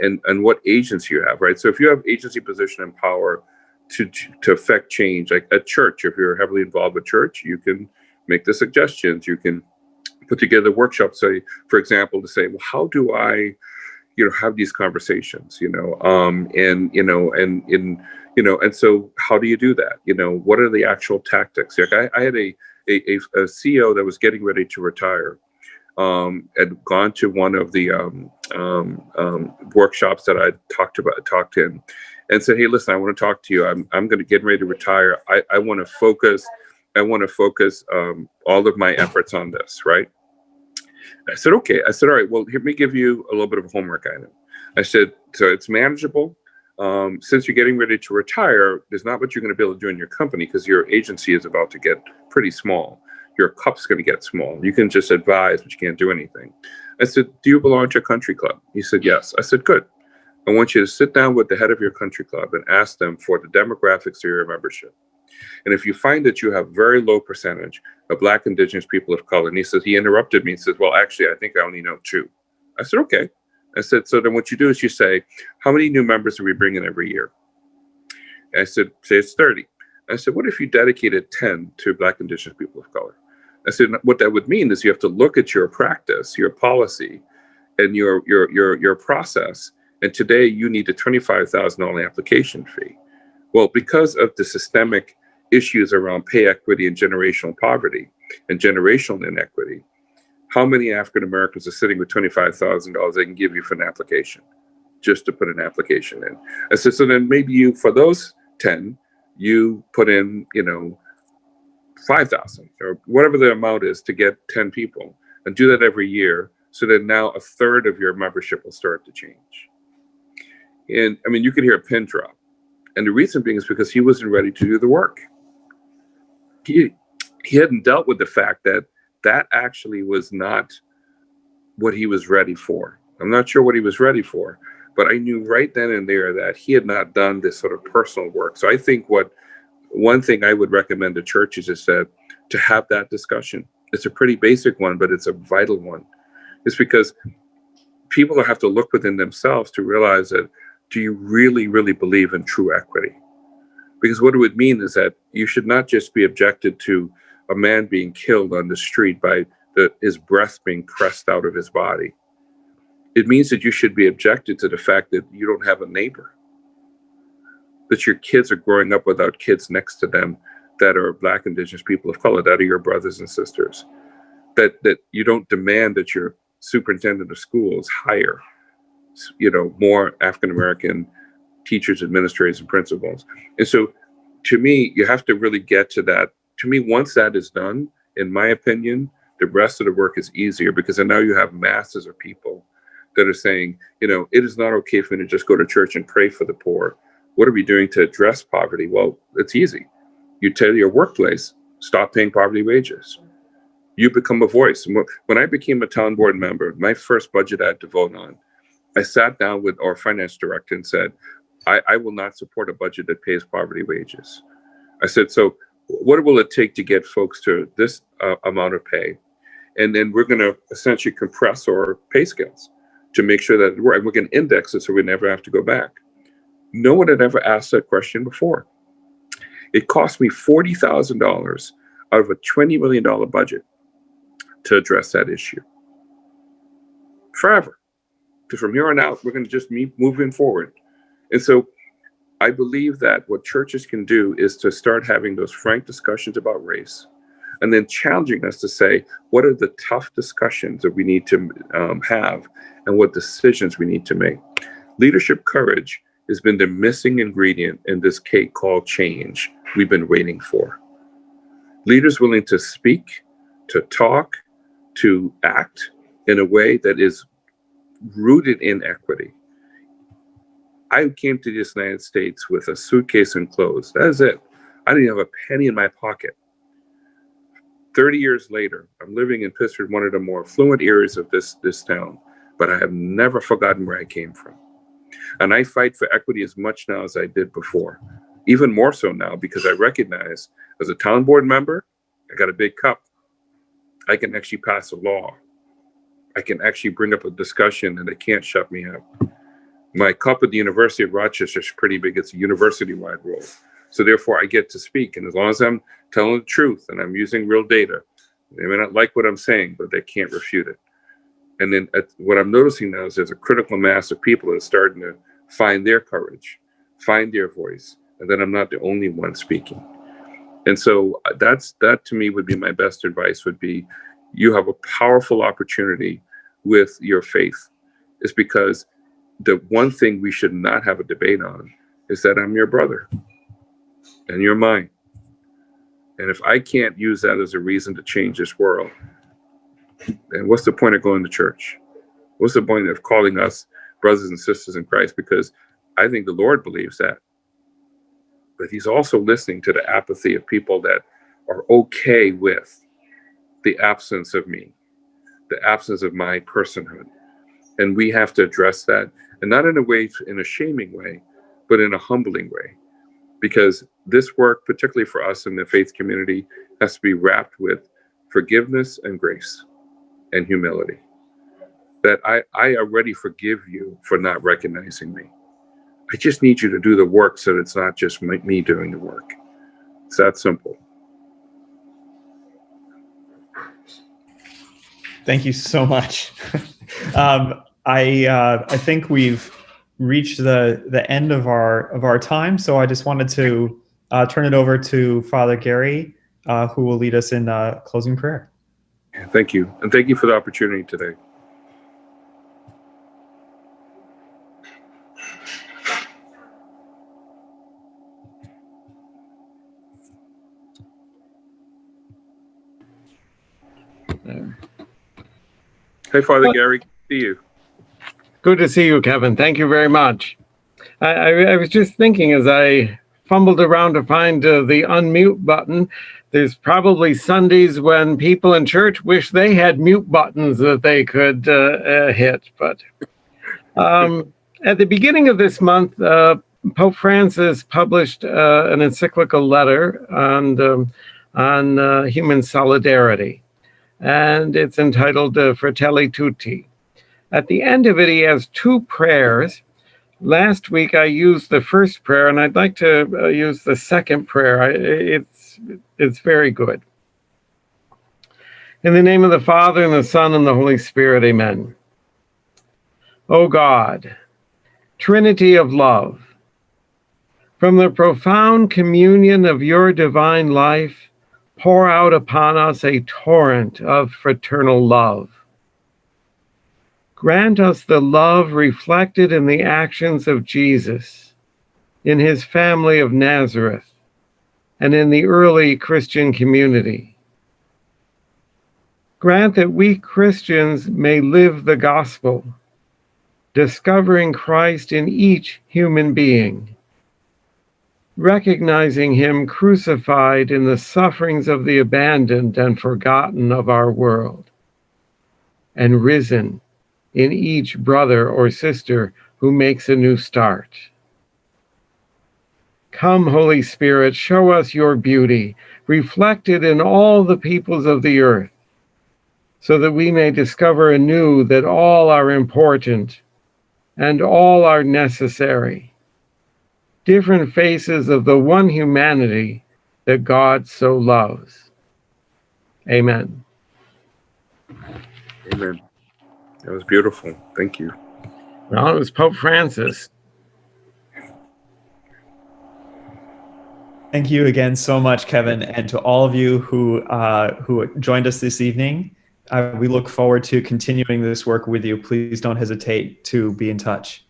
what agency you have, right? So if you have agency, position, and power to affect change, like at church, if you're heavily involved with church, you can make the suggestions. You can put together workshops, say, for example, to say, well, how do I, have these conversations, and so how do you do that? What are the actual tactics? Like I had a CEO that was getting ready to retire, had gone to one of the workshops that I talked to him and said, hey, listen, I want to talk to you. I'm going to get ready to retire. I want to focus all of my efforts on this, right? I said, okay. I said, all right, well, let me give you a little bit of a homework item. I said, so it's manageable. Since you're getting ready to retire, there's not much you're going to be able to do in your company because your agency is about to get pretty small. Your cup's going to get small. You can just advise, but you can't do anything. I said, do you belong to a country club? He said, yes. I said, good. I want you to sit down with the head of your country club and ask them for the demographics of your membership. And if you find that you have very low percentage of Black, Indigenous people of color, and he interrupted me and says, well, actually, I think I only know 2. I said, okay. I said, so then what you do is you say, how many new members are we bringing every year? I said, say it's 30. I said, what if you dedicated 10 to Black, Indigenous people of color? I said, what that would mean is you have to look at your practice, your policy, and your process. And today you need a $25,000 application fee. Well, because of the systemic issues around pay equity and generational poverty and generational inequity, how many African Americans are sitting with $25,000 they can give you for an application, just to put an application in? I said, so then maybe for those 10, you put in, 5,000 or whatever the amount is to get 10 people, and do that every year. So that now a third of your membership will start to change. And I mean, you could hear a pin drop. And the reason being is because he wasn't ready to do the work. He hadn't dealt with the fact that actually was not what he was ready for. I'm not sure what he was ready for, but I knew right then and there that he had not done this sort of personal work. So I think one thing I would recommend to churches is to have that discussion. It's a pretty basic one, but it's a vital one. It's because people have to look within themselves to realize that, do you really, really believe in true equity? Because what it would mean is that you should not just be objected to a man being killed on the street by his breath being pressed out of his body. It means that you should be objected to the fact that you don't have a neighbor, that your kids are growing up without kids next to them that are Black, Indigenous people of color, that are your brothers and sisters, that you don't demand that your superintendent of schools hire, more African-American teachers, administrators, and principals. And so to me, you have to really get to that. To me, once that is done, in my opinion, the rest of the work is easier, because then now you have masses of people that are saying, it is not okay for me to just go to church and pray for the poor. What are we doing to address poverty? Well, it's easy. You tell your workplace, stop paying poverty wages. You become a voice. When I became a town board member, my first budget I had to vote on, I sat down with our finance director and said, I will not support a budget that pays poverty wages. I said, so what will it take to get folks to this amount of pay? And then we're going to essentially compress our pay scales to make sure that we're going to index it so we never have to go back. No one had ever asked that question before. It cost me $40,000 out of a $20 million budget to address that issue. Forever. Because from here on out, we're going to just keep moving forward. And so I believe that what churches can do is to start having those frank discussions about race, and then challenging us to say, what are the tough discussions that we need to have, and what decisions we need to make. Leadership courage has been the missing ingredient in this cake called change we've been waiting for. Leaders willing to speak, to talk, to act in a way that is rooted in equity. I came to the United States with a suitcase and clothes. That is it. I didn't have a penny in my pocket. 30 years later, I'm living in Pittsburgh, one of the more affluent areas of this town, but I have never forgotten where I came from. And I fight for equity as much now as I did before, even more so now, because I recognize as a town board member, I got a big cup. I can actually pass a law. I can actually bring up a discussion and they can't shut me up. My cup at the University of Rochester is pretty big. It's a university-wide role. So therefore, I get to speak. And as long as I'm telling the truth and I'm using real data, they may not like what I'm saying, but they can't refute it. And then what I'm noticing now is there's a critical mass of people that are starting to find their courage, find their voice, and then I'm not the only one speaking. And so that to me would be my best advice, would be you have a powerful opportunity with your faith. It's because the one thing we should not have a debate on is that I'm your brother and you're mine. And if I can't use that as a reason to change this world, then what's the point of going to church? What's the point of calling us brothers and sisters in Christ? Because I think the Lord believes that. But he's also listening to the apathy of people that are okay with the absence of me, the absence of my personhood. And we have to address that, and not in a shaming way, but in a humbling way. Because this work, particularly for us in the faith community, has to be wrapped with forgiveness and grace and humility. That I already forgive you for not recognizing me. I just need you to do the work so that it's not just me doing the work. It's that simple. Thank you so much. I think we've reached the end of our time, so I just wanted to turn it over to Father Gary, who will lead us in closing prayer. Thank you, and thank you for the opportunity today. Hey, Father Gary, good to see you. Good to see you, Kevin. Thank you very much. I was just thinking as I fumbled around to find the unmute button, there's probably Sundays when people in church wish they had mute buttons that they could hit. But at the beginning of this month, Pope Francis published an encyclical letter on human solidarity, and it's entitled Fratelli Tutti. At the end of it, he has two prayers. Last week, I used the first prayer, and I'd like to use the second prayer. It's very good. In the name of the Father, and the Son, and the Holy Spirit, amen. O God, Trinity of love, from the profound communion of your divine life, pour out upon us a torrent of fraternal love. Grant us the love reflected in the actions of Jesus, in his family of Nazareth, and in the early Christian community. Grant that we Christians may live the gospel discovering Christ in each human being, recognizing him crucified in the sufferings of the abandoned and forgotten of our world, and risen in each brother or sister who makes a new start. Come, Holy Spirit, show us your beauty, reflected in all the peoples of the earth, so that we may discover anew that all are important and all are necessary, different faces of the one humanity that God so loves. Amen. Amen. That was beautiful. Thank you. Well, it was Pope Francis. Thank you again so much, Kevin, and to all of you who joined us this evening. We look forward to continuing this work with you. Please don't hesitate to be in touch.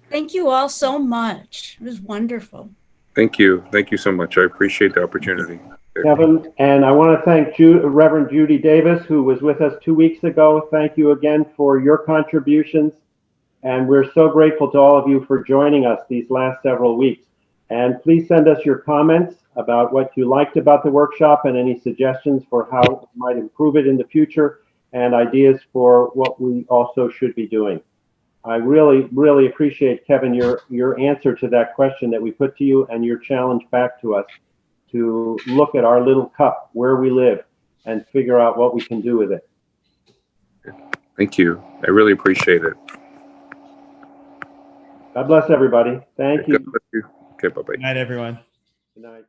Thank you all so much. It was wonderful. Thank you. Thank you so much. I appreciate the opportunity. Kevin, and I want to thank Reverend Judy Davis, who was with us 2 weeks ago. Thank you again for your contributions. And we're so grateful to all of you for joining us these last several weeks. And please send us your comments about what you liked about the workshop and any suggestions for how we might improve it in the future and ideas for what we also should be doing. I really, really appreciate, Kevin, your answer to that question that we put to you and your challenge back to us to look at our little cup, where we live, and figure out what we can do with it. Thank you. I really appreciate it. God bless everybody. Thank you. God bless you. Okay, bye-bye. Good night, everyone. Good night.